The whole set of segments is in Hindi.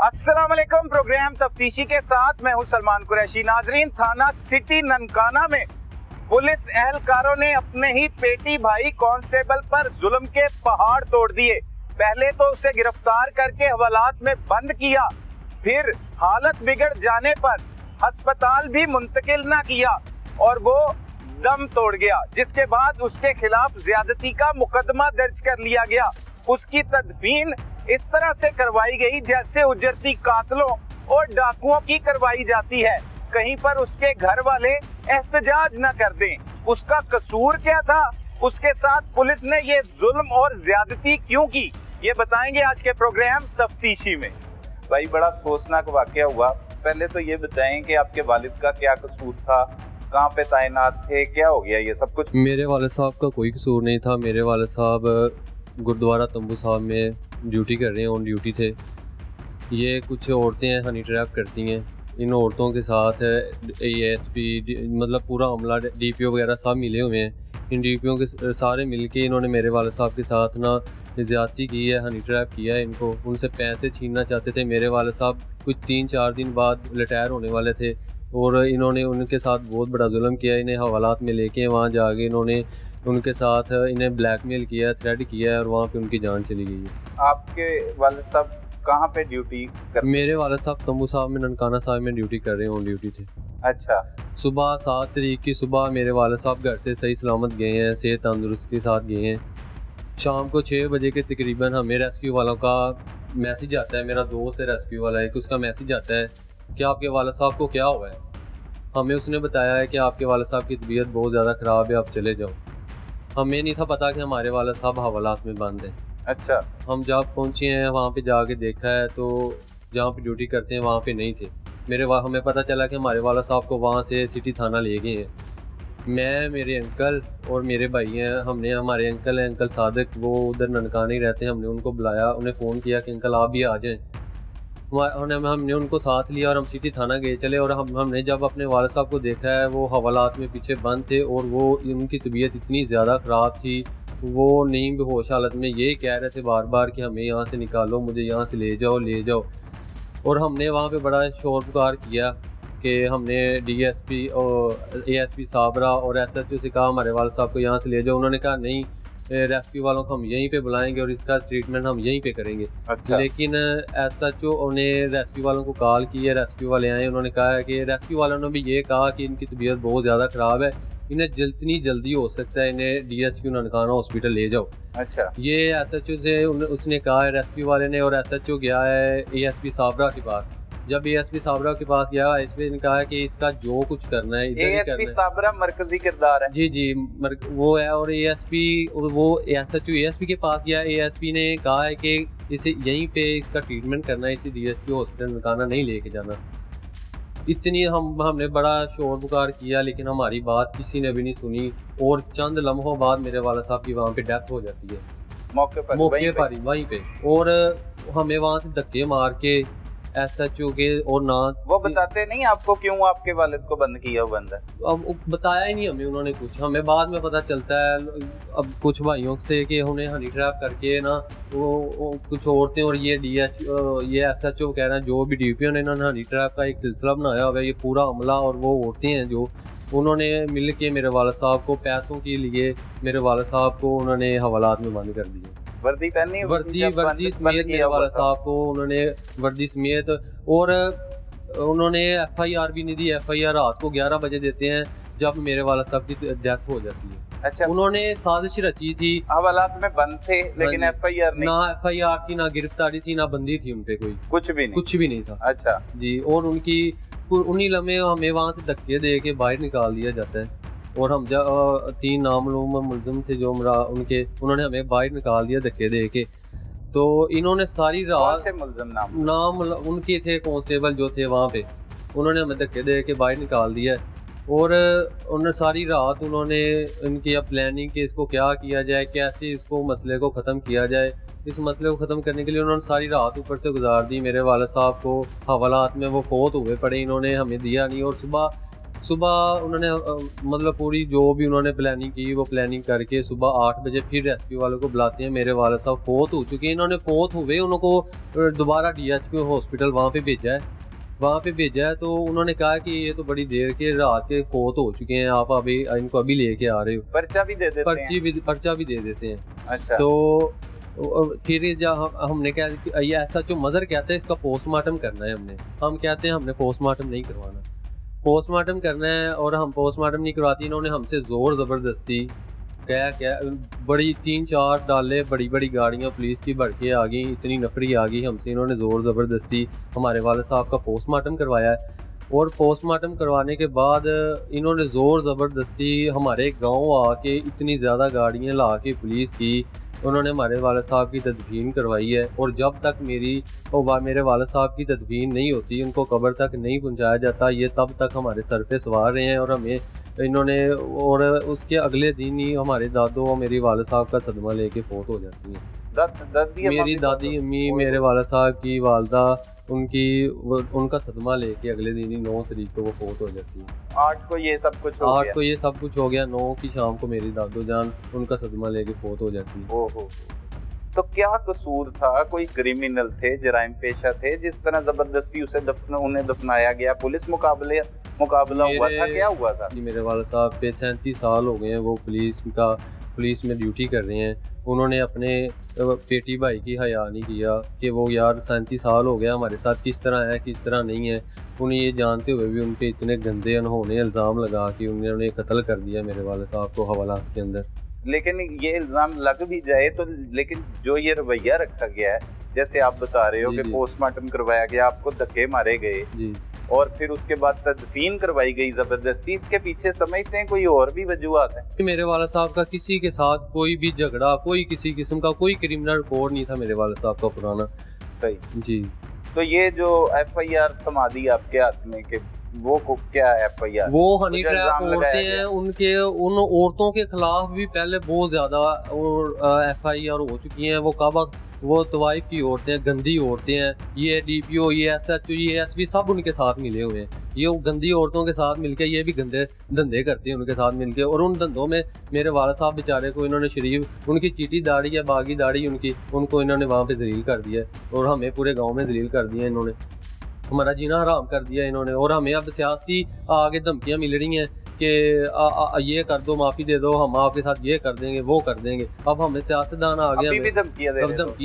अस्सलाम वालेकुम। प्रोग्राम तफ्तीशी के साथ मैं हूं सलमान कुरैशी। नाजरीन, थाना सिटी ननकाना में पुलिस एहलकारों ने अपने ही पेटी भाई कांस्टेबल पर जुल्म के पहाड़ तोड़ दिए। पहले तो उसे गिरफ्तार करके हवालात में बंद किया, फिर हालत बिगड़ जाने पर अस्पताल भी मुंतकिल ना किया और वो दम तोड़ गया, जिसके बाद उसके खिलाफ ज्यादती का मुकदमा दर्ज कर लिया गया। उसकी तदफीन इस तरह से करवाई गई जैसे उजरती कातलों और डाकुओं की करवाई जाती है। कहीं पर उसके घर वाले एहतजाज न कर दें। उसका कसूर क्या था? उसके साथ पुलिस ने ये जुल्म और ज्यादती क्यों की, ये बताएंगे आज के प्रोग्राम तफ्तीशी में। भाई, बड़ा अफसोसनाक वाकया हुआ। पहले तो ये बताएं कि आपके वालिद का क्या कसूर था, कहाँ पे तैनात थे, क्या हो गया ये सब कुछ? मेरे वालिद साहब का कोई कसूर नहीं था। मेरे वालिद साहब गुरुद्वारा तंबू साहब में ड्यूटी कर रहे हैं, ऑन ड्यूटी थे। ये कुछ औरतें हैं, हनी ट्रैप करती हैं। इन औरतों के साथ ASP मतलब पूरा अमला, DPO वगैरह सब मिले हुए हैं। इन DPO के सारे मिलके इन्होंने मेरे वालिद साहब के साथ ना ज़्यादती की है, हनी ट्रैप किया है इनको। उनसे पैसे छीनना चाहते थे। मेरे वालिद साहब कुछ 3-4 दिन बाद रिटायर होने वाले थे और इन्होंने उनके साथ बहुत बड़ा जुल्म किया। इन्हें हवालात में लेके वहाँ जाके इन्होंने उनके साथ इन्हें ब्लैकमेल किया, थ्रेट किया है और वहाँ पे उनकी जान चली गई है। आपके वालिद साहब कहाँ पे ड्यूटी कर? मेरे वालिद साहब तंबू साहब में, ननकाना साहब में ड्यूटी कर रहे हैं, ऑन ड्यूटी थे। अच्छा। सुबह 7 तारीख की सुबह मेरे वालिद साहब घर से सही सलामत गए हैं, सेहत तंदुरुस्त के साथ गए हैं। शाम को 6 बजे के तकरीबन हमें रेस्क्यू वालों का मैसेज आता है। मेरा दोस्त है रेस्क्यू वाला है, उसका मैसेज आता है कि आपके वालिद साहब को क्या हुआ है। हमें उसने बताया है कि आपके वालिद साहब की तबीयत बहुत ज़्यादा ख़राब है, आप चले जाओ। हमें नहीं था पता कि हमारे वालिद साहब हवालात में बंद हैं। अच्छा। हम जब पहुँचे हैं वहाँ पे जाके देखा है तो जहाँ पे ड्यूटी करते हैं वहाँ पे नहीं थे। हमें पता चला कि हमारे वालिद साहब को वहाँ से सिटी थाना ले गए हैं। मैं, मेरे अंकल और मेरे भाई हैं, हमारे अंकल हैं, अंकल सादिक, वो उधर ननकाने ही रहते हैं। हमने उनको बुलाया, उन्हें फ़ोन किया कि अंकल आप भी आ जाएँ। हमने उनको साथ लिया और हम सिटी थाना गए चले। और हमने जब अपने वालिद साहब को देखा है, वो हवालात में पीछे बंद थे और वो उनकी तबीयत इतनी ज़्यादा ख़राब थी, वो नींद बेहोश हालत में ये कह रहे थे बार बार कि हमें यहाँ से निकालो, मुझे यहाँ से ले जाओ। और हमने वहाँ पे बड़ा शोर पुकार किया कि हमने DSP और ASP साबरा और SHO से कहा हमारे वालिद साहब को यहाँ से ले जाओ। उन्होंने कहा नहीं, रेस्क्यू वालों को हम यहीं पे बुलाएंगे और इसका ट्रीटमेंट हम यहीं पे करेंगे। अच्छा। लेकिन SHO ने रेस्क्यू वालों को कॉल की है, रेस्क्यू वाले आए। उन्होंने कहा है कि रेस्क्यू वालों ने भी ये कहा कि इनकी तबीयत बहुत ज़्यादा ख़राब है, इन्हें जितनी जल्दी हो सकता है इन्हें DHQ ननकाना हॉस्पिटल ले जाओ। अच्छा। ये SHO से उसने कहा है रेस्क्यू वाले ने, और SHO गया है ASP साबरा के पास। जब ASP साबरा के पास गया, ASP ने कहा कि इसका जो कुछ करना है इधर ही करना है। साबरा मरकजी किरदार है। जी वो है। और ASP और वो SHO ASP के पास गया। ASP ने कहा है कि इसे यहीं पे इसका ट्रीटमेंट करना है, इसे DHQ हॉस्पिटल ननकाना नहीं लेके जाना। इतनी हमने बड़ा शोर पुकार किया लेकिन हमारी बात किसी ने भी नहीं सुनी और चंद लम्हों बाद मेरे वाला साहब की वहाँ पे डेथ हो जाती है, मौके पर वहीं पे। और हमें वहाँ से धक्के मार के SHO के, और ना वो बताते नहीं आपको क्यों आपके वालिद को बंद किया हुआ बंदा? अब बताया ही नहीं हमें उन्होंने कुछ। हमें बाद में पता चलता है अब कुछ भाइयों से कि उन्हें हनी ट्रैप करके ना वो कुछ औरतें और ये SHO कह रहे हैं, जो भी DPO ने इन्होंने हनी ट्रैप का एक सिलसिला बनाया हुआ है, ये पूरा अमला और वो औरतें हैं जो उन्होंने मिल के मेरे वालिद साहब को पैसों के लिए मेरे वालिद साहब को उन्होंने हवालात में बंद कर दिए। वर्दी पहनी, वर्दी समेत मेरे वालिद साहब को उन्होंने वर्दी समेत, और उन्होंने FIR भी नहीं दी। FIR रात को 11 बजे देते हैं जब मेरे वालिद साहब की डेथ हो जाती है। अच्छा। उन्होंने साजिश रची थी, हवालात में बंद थे लेकिन FIR नहीं। ना FIR थी, ना गिरफ्तारी थी, ना बंदी थी उनपे, कोई कुछ भी नहीं था। अच्छा जी। और उन्हीं लम्हे हमें वहाँ से धक्के दे के बाहर निकाल दिया जाता है। और हम 3 नामलूम मुलजिम थे जो उन्होंने हमें बाहर निकाल दिया धक्के दे के। तो इन्होंने सारी रात नाम उनके थे, कांस्टेबल जो थे वहाँ पे, उन्होंने हमें धक्के दे के बाहर निकाल दिया। और उन्होंने सारी रात उन्होंने इनकी अब प्लानिंग कि इसको क्या किया जाए, कैसे इसको मसले को ख़त्म किया जाए। इस मसले को ख़त्म करने के लिए उन्होंने सारी रात ऊपर से गुजार दी। मेरे वालिद साहब को हवालात में वो फौत हुए पड़े, इन्होंने हमें दिया नहीं। और सुबह सुबह उन्होंने मतलब पूरी जो भी उन्होंने प्लानिंग की वो प्लानिंग करके सुबह 8 बजे फिर रेस्क्यू वालों को बुलाते हैं। मेरे वाले साहब फोत हो चुके हैं, इन्होंने फोत हुए उनको दोबारा DHQ हॉस्पिटल वहाँ पे भेजा है। तो उन्होंने कहा कि ये तो बड़ी देर के रात के फोत हो चुके हैं, आप अभी इनको अभी लेके आ रहे हो। पर्चा भी दे देते हैं। पर्चा भी दे देते हैं। अच्छा। तो फिर जब हमने क्या ये ऐसा जो मदर कहते हैं इसका पोस्टमार्टम करना है, हम कहते हैं हमने पोस्टमार्टम नहीं करवाना, पोस्टमार्टम करना है और हम पोस्टमार्टम नहीं करवाती। इन्होंने हमसे ज़ोर ज़बरदस्ती क्या बड़ी 3-4 डाले बड़ी गाड़ियाँ पुलिस की बढ़ के आ गई, इतनी नफरी आ गई हमसे। इन्होंने ज़ोर ज़बरदस्ती हमारे वाले साहब का पोस्टमार्टम करवाया है और पोस्टमार्टम करवाने के बाद इन्होंने ज़ोर ज़बरदस्ती हमारे गांव आके इतनी ज़्यादा गाड़ियाँ ला के पुलिस की उन्होंने हमारे वाले साहब की तदफीन करवाई है। और जब तक मेरे वाले साहब की तदफीन नहीं होती, उनको कब्र तक नहीं पहुंचाया जाता, ये तब तक हमारे सर पे सवार रहे हैं। और हमें इन्होंने और उसके अगले दिन ही हमारे दादो और मेरी वाले साहब का सदमा लेके फोत हो जाती हैं। मेरी दादी अम्मी, मेरे वाले साहब की वालदा, उनका सदमा लेके अगले दिन ही 9 तारीख को वो फोत हो जाती है। 8 को ये सब कुछ हो गया। 9 की शाम को मेरी दादो जान उनका सदमा लेके फोत हो जाती है। ओहो, तो क्या कसूर था? कोई क्रिमिनल थे, जराइम पेशा थे, जिस तरह जबरदस्ती उन्हें दफनाया गया? पुलिस मुकाबला हुआ था, क्या हुआ था? मेरे वाले साहब पे 37 साल हो गए हैं, वो पुलिस में ड्यूटी कर रहे हैं। उन्होंने अपने पेटी भाई की हया नहीं किया कि वो यार 37 साल हो गया हमारे साथ किस तरह है किस तरह नहीं है। उन्हें ये जानते हुए भी उन पे इतने गंदे अनहोने इल्ज़ाम लगा कि उन्होंने कत्ल कर दिया मेरे वाले साहब को हवालात के अंदर। लेकिन ये इल्जाम लग भी जाए तो, लेकिन जो ये रवैया रखा गया है, जैसे आप बता रहे हो कि पोस्टमार्टम करवाया गया, आपको धक्के मारे गए जी, और फिर उसके बाद तदफीन करवाई गई जबरदस्ती, इसके पीछे समझते हैं कोई और भी वजूहत है? मेरे वाला साहब का किसी के साथ कोई भी झगड़ा, कोई किसी किस्म का कोई क्रिमिनल रिकॉर्ड नहीं था मेरे वाला साहब का पुराना। सही जी। तो ये जो FIR समाधि आपके हाथ में के वो क्या FIR? वो हनी ट्रैप औरतें हैं, उन औरतों के खिलाफ भी पहले बहुत ज्यादा और FIR हो चुकी हैं। वो तवाइफ की औरतें, गंदी औरतें हैं, ये DPO, ये SHO, ये ASP सब उनके साथ मिले हुए हैं। ये गंदी औरतों के साथ मिलके ये भी गंदे धंधे करते हैं उनके साथ मिलके। और उन धंधों में मेरे वाला साहब बेचारे को इन्होंने शरीफ, उनकी चीटी दाढ़ी या बागी दाढ़ी उनको इन्होंने वहाँ पे जलील कर दिया और हमें पूरे गाँव में जलील कर दिया इन्होंने, हमारा जीना हराम कर दिया इन्होंने। और हमें अब सियासी आगे धमकियाँ मिल रही हैं कि ये कर दो, माफ़ी दे दो, हम आपके साथ ये कर देंगे, वो कर देंगे। अब हमें सियासतदान आ गया, धमकियाँ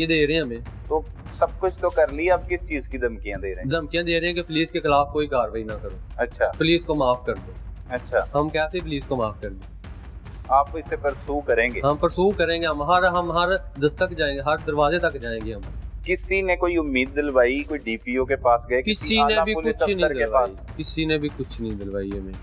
दे रहे हैं हमें। तो सब कुछ तो कर लिया, अब किस चीज़ की धमकियाँ दे रहे हैं? धमकियाँ दे रहे हैं कि पुलिस के खिलाफ कोई कार्रवाई ना करो। अच्छा। पुलिस को माफ़ कर दो। अच्छा। हम कैसे पुलिस को माफ़ कर दें? आप इसे परसू करेंगे? हम परसू करेंगे, हम हर दस्तक जाएंगे, हर दरवाजे तक जाएंगे हम। किसी ने कोई उम्मीद दिलवाई? कोई DPO के पास गए? किसी ने भी कुछ नहीं दिलवाई, किसी ने भी कुछ नहीं दिलवाई हमें।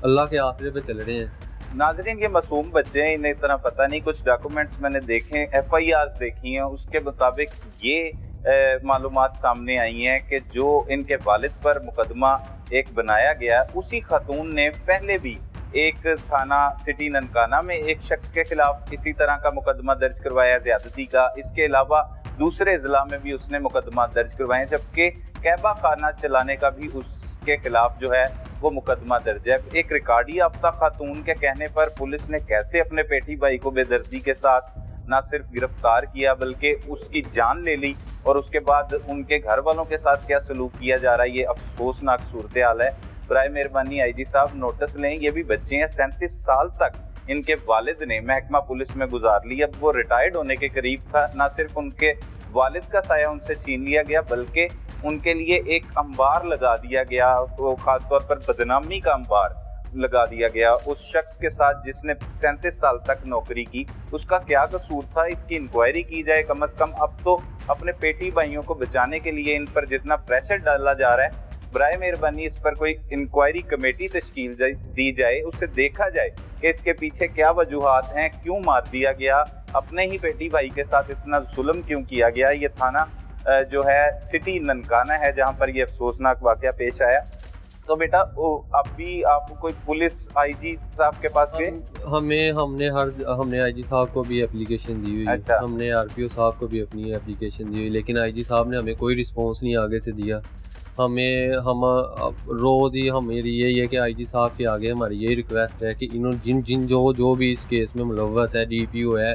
अल्लाह के आसरे पे चल रहे हैं। नाज़रीन, ये मासूम बच्चे हैं, इन्हें इतना पता नहीं। कुछ डॉक्यूमेंट्स मैंने देखे, FIR देखी हैं, उसके मुताबिक ये मालूमात सामने आई हैं कि जो इनके वालिद पर मुकदमा एक बनाया गया, उसी खातून ने पहले भी एक थाना सिटी ननकाना में एक शख्स के खिलाफ इसी तरह का मुकदमा दर्ज करवाया ज्यादती का। इसके अलावा दूसरे जिला में भी उसने मुकदमा दर्ज करवाए, जबकि कहबा खाना चलाने का भी उसके खिलाफ जो है वो मुकदमा दर्ज है। एक रिकॉर्डी याफ्ता खातून के कहने पर पुलिस ने कैसे अपने पेटी भाई को बेदर्दी के साथ न सिर्फ गिरफ्तार किया बल्कि उसकी जान ले ली, और उसके बाद उनके घर वालों के साथ क्या सलूक किया जा रहा है, ये अफसोसनाक सूरत हाल है। बराए मेहरबानी IG साहब नोटिस लें, ये भी बच्चे हैं, 37 साल तक इनके वालिद ने महकमा पुलिस में गुजार ली। अब वो रिटायर्ड होने के करीब था, ना सिर्फ उनके वालिद का साया उनसे छीन लिया गया बल्कि उनके लिए एक अंबार लगा दिया गया, तो खासतौर पर बदनामी का अंबार लगा दिया गया उस शख्स के साथ जिसने 37 साल तक नौकरी की। उसका क्या कसूर था, इसकी इंक्वायरी की जाए कम से कम। अब तो अपने पेटी भाइयों को बचाने के लिए इन पर जितना प्रेशर डाला जा रहा है, बराए मेहरबानी इस पर कोई इंक्वायरी कमेटी तश्कील दी जाए, उससे देखा जाए कि इसके पीछे क्या वजूहात हैं, क्यों मार दिया गया, अपने ही बेटी भाई के साथ इतना जुल्म क्यों किया गया। ये थाना जो है सिटी ननकाना है जहां पर ये अफसोसनाक वाकया पेश आया। तो बेटा अभी आप कोई पुलिस IG साहब के पास गए? हमने IG साहब को भी एप्लीकेशन दी हुई। अच्छा। हमने RPO साहब को भी अपनी एप्लीकेशन दी हुई, लेकिन IG साहब ने हमें कोई रिस्पॉन्स नहीं आगे से दिया। हम रोज़ ही हमें यही है कि आईजी साहब के आगे हमारी यही रिक्वेस्ट है कि इन्होंने जिन जो भी इस केस में मुलव्वस है, DPO है,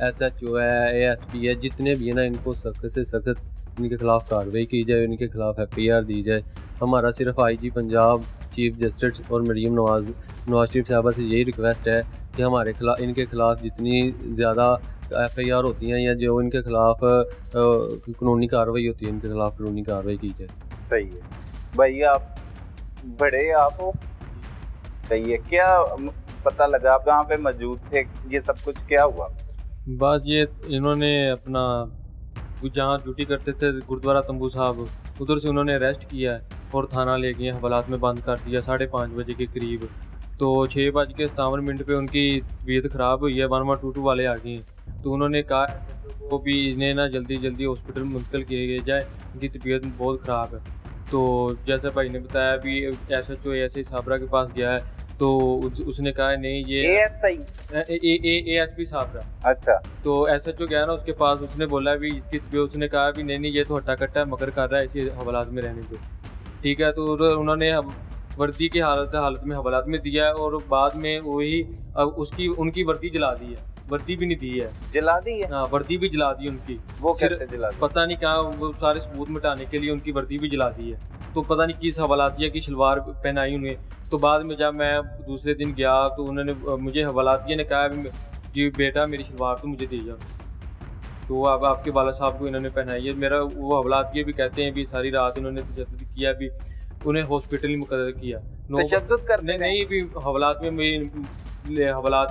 SHO है, ASP है, जितने भी है ना, इनको सख्त से सख्त इनके खिलाफ कार्रवाई की जाए, इनके खिलाफ FIR दी जाए। हमारा सिर्फ IG पंजाब, चीफ जस्टिस और मरीम नवाज शरीफ साहबा से यही रिक्वेस्ट है कि हमारे खिलाफ, इनके खिलाफ जितनी ज़्यादा FIR होती हैं या जो इनके खिलाफ कानूनी कार्रवाई होती है, इनके खिलाफ कानूनी कार्रवाई की जाए। सही है भाई, आप बड़े आप हो, सही है। क्या पता लगा, आप कहाँ पे मौजूद थे, ये सब कुछ क्या हुआ? बस ये इन्होंने अपना जहाँ ड्यूटी करते थे गुरुद्वारा तंबू साहब, उधर से उन्होंने अरेस्ट किया है और थाना ले गए, हवालात में बंद कर दिया 5:30 बजे के करीब। तो 6:57 पे उनकी तबीयत ख़राब हुई है, 1122 वाले आ गए हैं। तो उन्होंने कहा वो भी इन्हें ना जल्दी हॉस्पिटल मुंतकिल किया जाए, इनकी तबीयत बहुत ख़राब है। तो जैसे भाई ने बताया भी SHO ASI साबरा के पास गया है, तो उसने कहा नहीं ये ASP साबरा, अच्छा। तो SHO गया ना उसके पास, उसने बोला भी इसकी तबीयत, उसने कहा भी नहीं ये तो हट्टा कट्टा मगर कर रहा है, इसी हवालात में रहने दो, ठीक है। तो उन्होंने वर्दी की हालत में हवालात में दिया है और बाद में वही उनकी वर्दी जला दी है, वर्दी भी नहीं दी है, जला दी है। हाँ, वर्दी भी जला दी उनकी। वो कैसे जला दी? पता नहीं कहाँ, वो सारे सबूत मिटाने के लिए उनकी वर्दी भी जला दी है। तो पता नहीं किस हवालातिया की शलवार पहनाई उन्हें। तो बाद में जब मैं दूसरे दिन गया तो उन्होंने मुझे हवालातिया ने कहा कि बेटा मेरी शलवार तो मुझे दे जाओ। तो अब आपके वाला साहब को इन्होंने पहनाई है। मेरा वो हवालातिया भी कहते हैं भी सारी रात इन्होंने तशद्दुद किया, भी उन्हें हॉस्पिटल में मुकर्रर किया। तशद्दुद करने नहीं भी हवालात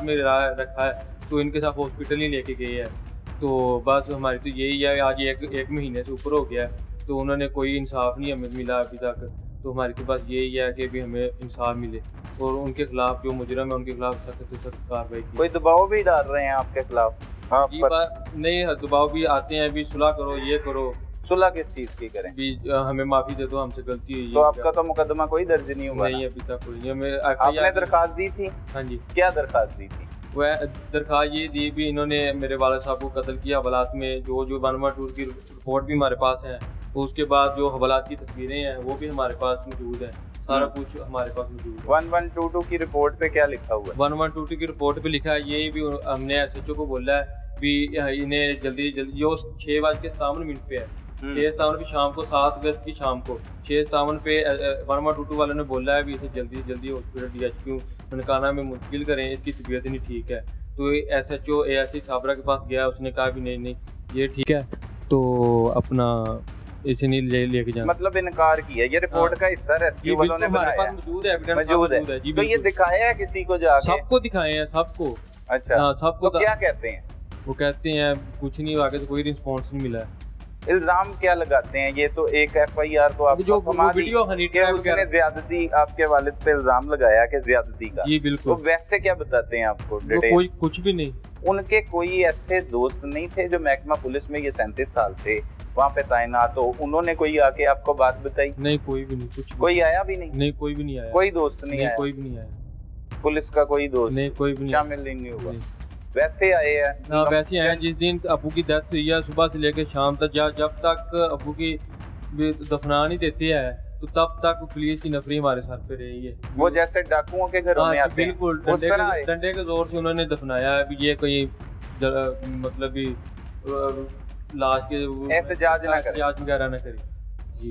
में रखा है, तो इनके साथ हॉस्पिटल ही लेके गए हैं। तो बस हमारी तो यही है, आज एक महीने से ऊपर हो गया, तो उन्होंने कोई इंसाफ नहीं हमें मिला अभी तक। तो हमारी तो बस यही है कि भी हमें इंसाफ मिले और उनके खिलाफ जो मुजरम है उनके खिलाफ सख्त से सख्त कार्रवाई की। कोई दबाव भी डाल रहे हैं आपके खिलाफ? नहीं, दबाव भी आते हैं, भी सुलह करो, ये करो। सुलह किस चीज की करें? भी हमें माफी दे दो, हमसे गलती हुई। तो आपका तो मुकदमा कोई दर्ज नहीं हुआ? नहीं अभी तक कोई। आपने दरखास्त दी थी? हाँ जी। क्या दरखास्त दी थी? वह दरखास्त ये दी भी इन्होंने मेरे वाला साहब को कत्ल किया हवालात में, जो 1122 की रिपोर्ट भी हमारे पास है। तो उसके बाद जो हवालात की तस्वीरें हैं वो भी हमारे पास मौजूद है, सारा कुछ हमारे पास मौजूद है। 1122 की रिपोर्ट पे क्या लिखा हुआ है? 1122 की रिपोर्ट पे लिखा है, यही भी हमने SHO को बोला है भी इन्हें जल्दी जो 6:57 पे है, 6:57 की शाम को, 7 अगस्त की शाम को 6:57 पे 1122 वालों ने बोला है भी इसे जल्दी हॉस्पिटल DHQ ननकाना में मुंतकिल करें, इसकी तबीयत नहीं ठीक है। तो SHO ASI साबरा के पास गया, उसने कहा भी नहीं ये ठीक है, तो अपना इसे नहीं लेके जाना। मतलब इनकार किया। ये रिपोर्ट का हिस्सा रेस्क्यू वालों ने बनाया है? मौजूद है, एविडेंस मौजूद है। तो ये दिखाया है किसी को जाके? सबको दिखाए हैं, सबको। अच्छा। हाँ, सबको। तो क्या कहते हैं? वो कहते हैं कुछ नहीं, आगे से कोई रिस्पॉन्स नहीं मिला है। इल्जाम क्या लगाते हैं? ये तो एक FIR तो आपको जो वीडियो हनी ट्रैप उसने ज्यादती आपके वालिद पे इल्जाम लगाया कि ज्यादती का। जी बिल्कुल। तो वैसे क्या बताते हैं आपको? कोई कुछ भी नहीं। उनके कोई ऐसे दोस्त नहीं थे जो महकमा पुलिस में, ये 37 साल थे वहाँ पे तैनात हो, उन्होंने कोई आके आपको बात बताई? नहीं, कोई भी नहीं, कुछ कोई आया भी नहीं? नहीं, कोई भी नहीं आया। कोई दोस्त नहीं आया? कोई भी नहीं आया। पुलिस का कोई दोस्त नहीं, कोई भी शामिल नहीं हुआ? वैसे आए हैं? हाँ, वैसे आए हैं। जिस दिन अबू की डेथ हुई है, सुबह से लेकर शाम तक, जब तक अबू की दफना नहीं देते हैं, तो तब तक पुलिस की नफरी हमारे सर पे रही है। वो जैसे डाकुओं के घरों में आते हैं? बिल्कुल, डंडे के जोर से उन्होंने दफनाया है। ये कोई मतलब भी लाश के एहतजाज वगैरह न करें। जी,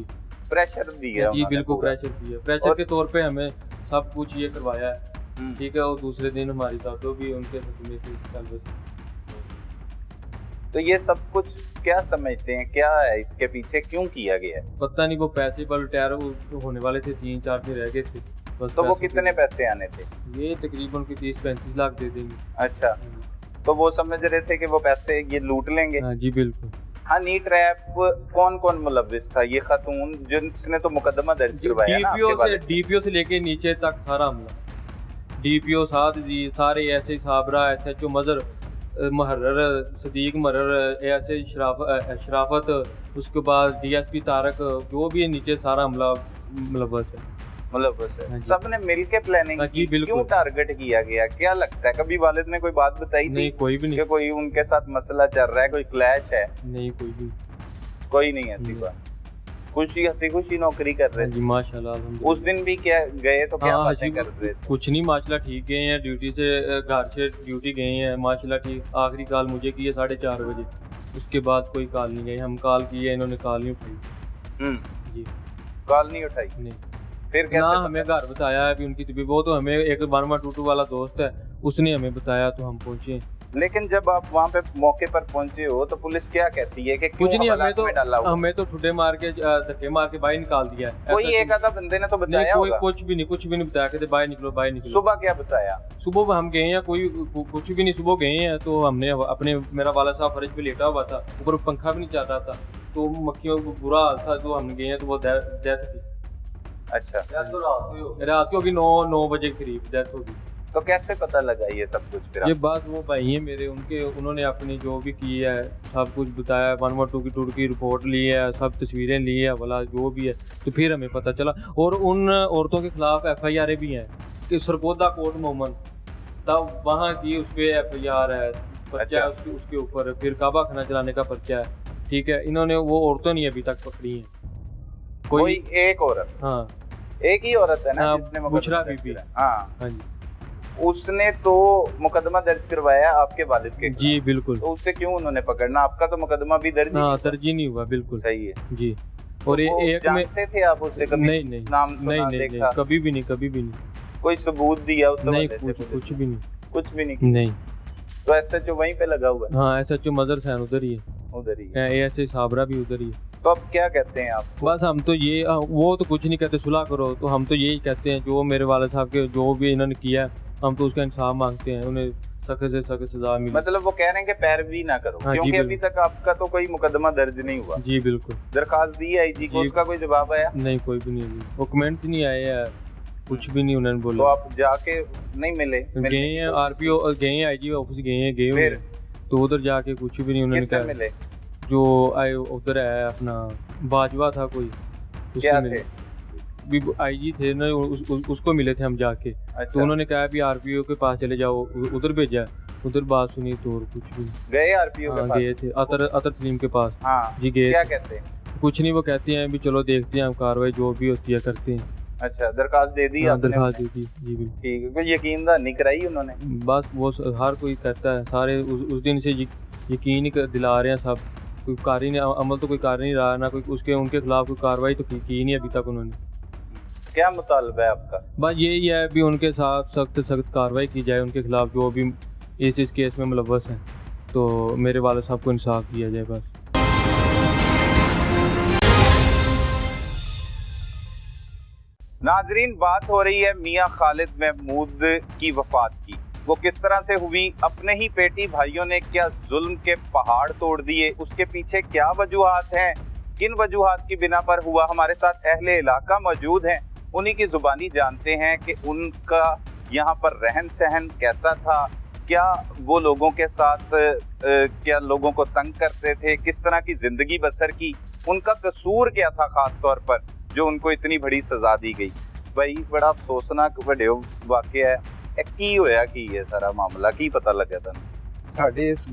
प्रेशर दिया जी बिल्कुल, प्रेशर दिया। प्रेशर के तौर पे हमें सब कुछ ये करवाया है, ठीक है। और दूसरे दिन हमारी दादो भी उनके सदमे से। तो ये सब कुछ क्या समझते हैं, क्या है इसके पीछे, क्यों किया गया है? पता नहीं, वो पैसे पर रिटायर होने वाले थे, 3-4 दिन रह गए थे बस। तो वो कितने पैसे आने थे? ये तकरीबन 30-35 लाख दे देंगे। अच्छा, तो वो समझ रहे थे कि वो पैसे ये लूट लेंगे? हाँ जी बिल्कुल। हनी ट्रैप कौन कौन मुलव्विस था? ये खातून जिसने तो मुकदमा दर्ज करवाया ना आपके बारे में? DPO से लेके नीचे तक सारा हमला, DPO साथ जी सारे ऐसे साबरा, SHO मजर, महर्रर, सदीक महर्रर, ऐसे शराफत, उसके बाद DSP तारक, जो भी है नीचे सारा हमला मुलव्वस है। सबने मिलके प्लानिंग की? क्यों टारगेट किया गया, क्या लगता है? कभी वालिद ने कोई बात बताई थी? नहीं, कोई भी नहीं। कि कोई उनके साथ मसला चल रहा है, कोई क्लैश है? नहीं, कोई भी कोई नहीं ऐसी बात। खुशी हंसी खुशी नौकरी कर रहे हाँ थे। जी माशाल्लाह अल्हम्दुलिल्लाह। उस दिन भी क्या गए तो क्या हाँ बातें हंसी कर रहे थे? कुछ नहीं माशाल्लाह ठीक गए हैं, ड्यूटी से घर से ड्यूटी गए हैं माशाल्लाह ठीक। आखिरी कॉल मुझे की है 4:30 बजे, उसके बाद कोई कॉल नहीं गई। हम कॉल किए इन्होंने कॉल नहीं उठाई जी, कॉल नहीं उठाई। नहीं फिर कैसे ना पता? हमें घर बताया है भी उनकी तबीयत, वो तो हमें एक 1222 वाला दोस्त है उसने हमें बताया तो हम पहुंचे। लेकिन जब आप वहाँ पे मौके पर पहुंचे हो तो पुलिस क्या कहती है कि क्यों कुछ नहीं, हवालात में डाला हुआ? हमें तो ठुड्डे मार के धक्के मार के बाहर निकाल दिया है। कोई ऐसा एक आधा बंदे ने तो नहीं, बताया कोई होगा। कुछ भी नहीं बताया, कहते बाहर निकलो बाहर निकलो। सुबह क्या बताया? सुबह हम गए हैं, कोई कुछ भी नहीं, सुबह गए हैं तो हमने अपने, मेरा वाला साहब फर्श पे लेटा हुआ था, ऊपर पंखा भी नहीं चल रहा था, तो मक्खियों को बुरा हाल था, तो हम गए हैं तो वो डेथ थी। अच्छा, रात को भी 9 बजे के करीब डेथ होगी। तो कैसे पता लगा ये सब कुछ फिर? ये बात वो भाई है मेरे, उन्होंने अपनी जो भी की है सब कुछ बताया, 112 की टूर की रिपोर्ट ली है, सब तस्वीरें ली है, वाला जो भी है, तो फिर हमें पता चला। और उन औरतों के खिलाफ FIR भी हैं कि सरगोदा कोट मोमन, तब वहाँ की उस पर FIR है, पर्चा है उसके ऊपर, फिर काबा खाना चलाने का पर्चा है, ठीक है। इन्होंने वो औरतें नहीं अभी तक पकड़ी हैं कोई एक औरत? हाँ एक ही औरत है ना हाँ, जिसने बुशरा मुकदमा दर्ज बीबी। किया? हाँ हाँ जी उसने तो मुकदमा दर्ज करवाया आपके वालिद के खिलाफ। जी बिल्कुल। तो उससे क्यों उन्होंने पकड़ना? आपका तो मुकदमा भी दर्ज हाँ नहीं तरजीह नहीं हुआ बिल्कुल हुआ। सही है। जी। तो और वो एक में जानते थे आप उससे कभी? नहीं नाम सुना, नहीं देखा? कभी भी नहीं कोई सबूत दिया उस नहीं, हवाले से कुछ पुलिस ने? भी नहीं कुछ भी नहीं। नहीं। तो SHO वहीं पे लगा हुआ है? हाँ SHO मदरसा है उधर ही है, उधर ही है। ASI साबरा भी उधर ही है। तो अब क्या कहते हैं आप? बस हम तो ये वो तो कुछ नहीं कहते सुलह करो, तो हम तो यही कहते हैं जो मेरे वाले साहब के जो भी इन्होंने किया है हम तो उसका इंसाफ मांगते हैं, उन्हें सख्त से सख्त सजा मिले। मतलब वो कह रहे हैं कि पैरवी ना करो। हाँ, क्योंकि जी, अभी तक आपका तो कोई मुकदमा दर्ज नहीं हुआ। जी बिल्कुल। दरखास्त दी IG को, जी। उसका कोई जवाब आया? नहीं कोई भी नहीं अभी, वो कमेंट नहीं आए हैं, कुछ भी नहीं उन्होंने तो बोला। आप जाके नहीं मिले? गए हैं RPO गए हैं, IG ऑफिस गए हुए फिर हैं, तो उधर जाके कुछ भी नहीं उन्होंने किससे कहा। मिले? जो आए उधर है अपना बाजवा था कोई, उससे क्या मिले। थे? भी IG थे ना, उसको मिले थे हम जाके, तो अच्छा, उन्होंने कहा भी RPO के पास चले जाओ, उधर भेजा, उधर बात सुनी तो और कुछ भी नहीं। गए RPO के हाँ पास? गए थे अतर सलीम के पास हाँ जी गए क्या थे। कहते हैं? कुछ नहीं, वो कहते हैं भी चलो देखते हैं हम कार्रवाई जो भी होती है करते हैं। अच्छा, दरखास्त दे दी हाँ आपने? दरखास्त दी थी जी बिल्कुल। ठीक है, कोई यकीन नहीं कराई उन्होंने? बस वो हर कोई करता है, सारे उस दिन से यकीन ही दिला रहे हैं सब, कोई कार्य नहीं, अमल तो कोई कार्य नहीं रहा ना, कोई उसके उनके खिलाफ कोई कार्रवाई तो की नहीं अभी तक उन्होंने। क्या मुतालबा है आपका? बस यही है भी उनके साथ सख्त कार्रवाई की जाए, उनके खिलाफ जो भी इस केस में मुलव्वस हैं, तो मेरे वाले साहब को इंसाफ दिया जाए बस। नाजरीन, बात हो रही है मियां खालिद महमूद की वफात की। वो किस तरह से हुई, अपने ही पेटी भाइयों ने क्या जुल्म के पहाड़ तोड़ दिए, उसके पीछे क्या वजूहात हैं, किन वजूहात की बिना पर हुआ। हमारे साथ अहले इलाका मौजूद हैं, उन्हीं की जुबानी जानते हैं कि उनका यहाँ पर रहन सहन कैसा था, क्या वो लोगों के साथ क्या लोगों को तंग करते थे, किस तरह की जिंदगी बसर की, उनका कसूर क्या था खास तौर पर जो उनको इतनी बड़ी सजा दी गई। भाई बड़ा अफसोसनाक वड्डे वाकया है। की होया की ये सारा मामला की पता लगा था? ਸਾਡੇ ਇਸ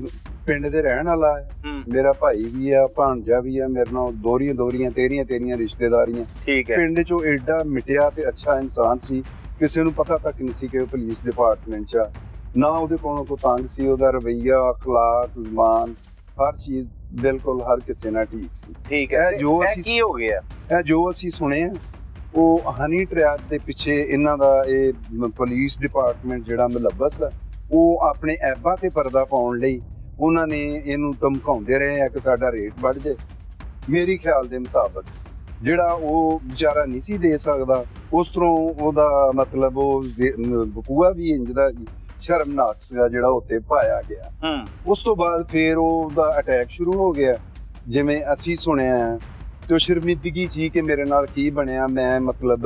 ਪਿੰਡ ਦੇ ਰਹਿਣ ਵਾਲਾ ਹੈ, ਮੇਰਾ ਭਾਈ ਵੀ ਆ, ਭਾਣਜਾ ਵੀ ਆ, ਮੇਰੇ ਨਾਲ ਦੋਰੀਆਂ ਤੇਰੀਆਂ ਰਿਸ਼ਤੇਦਾਰੀਆਂ। ਠੀਕ ਹੈ। ਪਿੰਡ ਚੋਂ ਐਡਾ ਮਿਟਿਆ ਤੇ ਅੱਛਾ ਇਨਸਾਨ ਸੀ, ਕਿਸੇ ਨੂੰ ਪਤਾ ਤੱਕ ਨਹੀਂ ਸੀ ਕਿ ਉਹ ਪੁਲਿਸ ਡਿਪਾਰਟਮੈਂਟ 'ਚ ਆ। ਨਾ ਉਹਦੇ ਕੋਲੋਂ ਕੋਈ ਤੰਗ ਸੀ, ਉਹਦਾ ਰਵੱਈਆ, ਅਖਲਾਕ, ਜ਼ਬਾਨ, ਹਰ ਚੀਜ਼ ਬਿਲਕੁਲ ਹਰ ਕਿਸੇ ਨਾਲ ਠੀਕ ਸੀ। ਠੀਕ ਹੈ। ਇਹ ਜੋ ਇਹ ਅਸੀਂ ਕੀ ਹੋ ਗਿਆ? ਇਹ ਜੋ ਅਸੀਂ ਸੁਣਿਆ ਉਹ ਹਨੀ ਟਰੈਪ ਦੇ ਪਿੱਛੇ ਇਹਨਾਂ ਦਾ ਇਹ ਪੁਲਿਸ ਡਿਪਾਰਟਮੈਂਟ ਜਿਹੜਾ ਮੁਲੱਬਸ ਆ, ਉਹ ਆਪਣੇ ਐਬਾਂ ਤੇ ਪਰਦਾ ਪਾਉਣ ਲਈ ਉਹਨਾਂ ਨੇ ਇਹਨੂੰ ਧਮਕਾਉਂਦੇ ਰਹੇ ਆ ਕਿ ਸਾਡਾ ਰੇਟ ਵੱਧ ਜਾਏ। ਮੇਰੀ ਖਿਆਲ ਦੇ ਮੁਤਾਬਕ ਜਿਹੜਾ ਉਹ ਵਿਚਾਰਾ ਨਹੀਂ ਸੀ ਦੇ ਸਕਦਾ, ਉਸ ਤਰ੍ਹਾਂ ਉਹਦਾ ਮਤਲਬ ਉਹ ਵਕੂਆ ਵੀ ਇੰਜ ਦਾ ਸ਼ਰਮਨਾਕ ਸੀਗਾ ਜਿਹੜਾ ਉੱਤੇ ਪਾਇਆ ਗਿਆ। ਉਸ ਤੋਂ ਬਾਅਦ ਫਿਰ ਉਹਦਾ ਅਟੈਕ ਸ਼ੁਰੂ ਹੋ ਗਿਆ, ਜਿਵੇਂ ਅਸੀਂ ਸੁਣਿਆ, ਤੇ ਸ਼ਰਮਿੰਦਗੀ ਸੀ ਕਿ ਮੇਰੇ ਨਾਲ ਕੀ ਬਣਿਆ, ਮੈਂ ਮਤਲਬ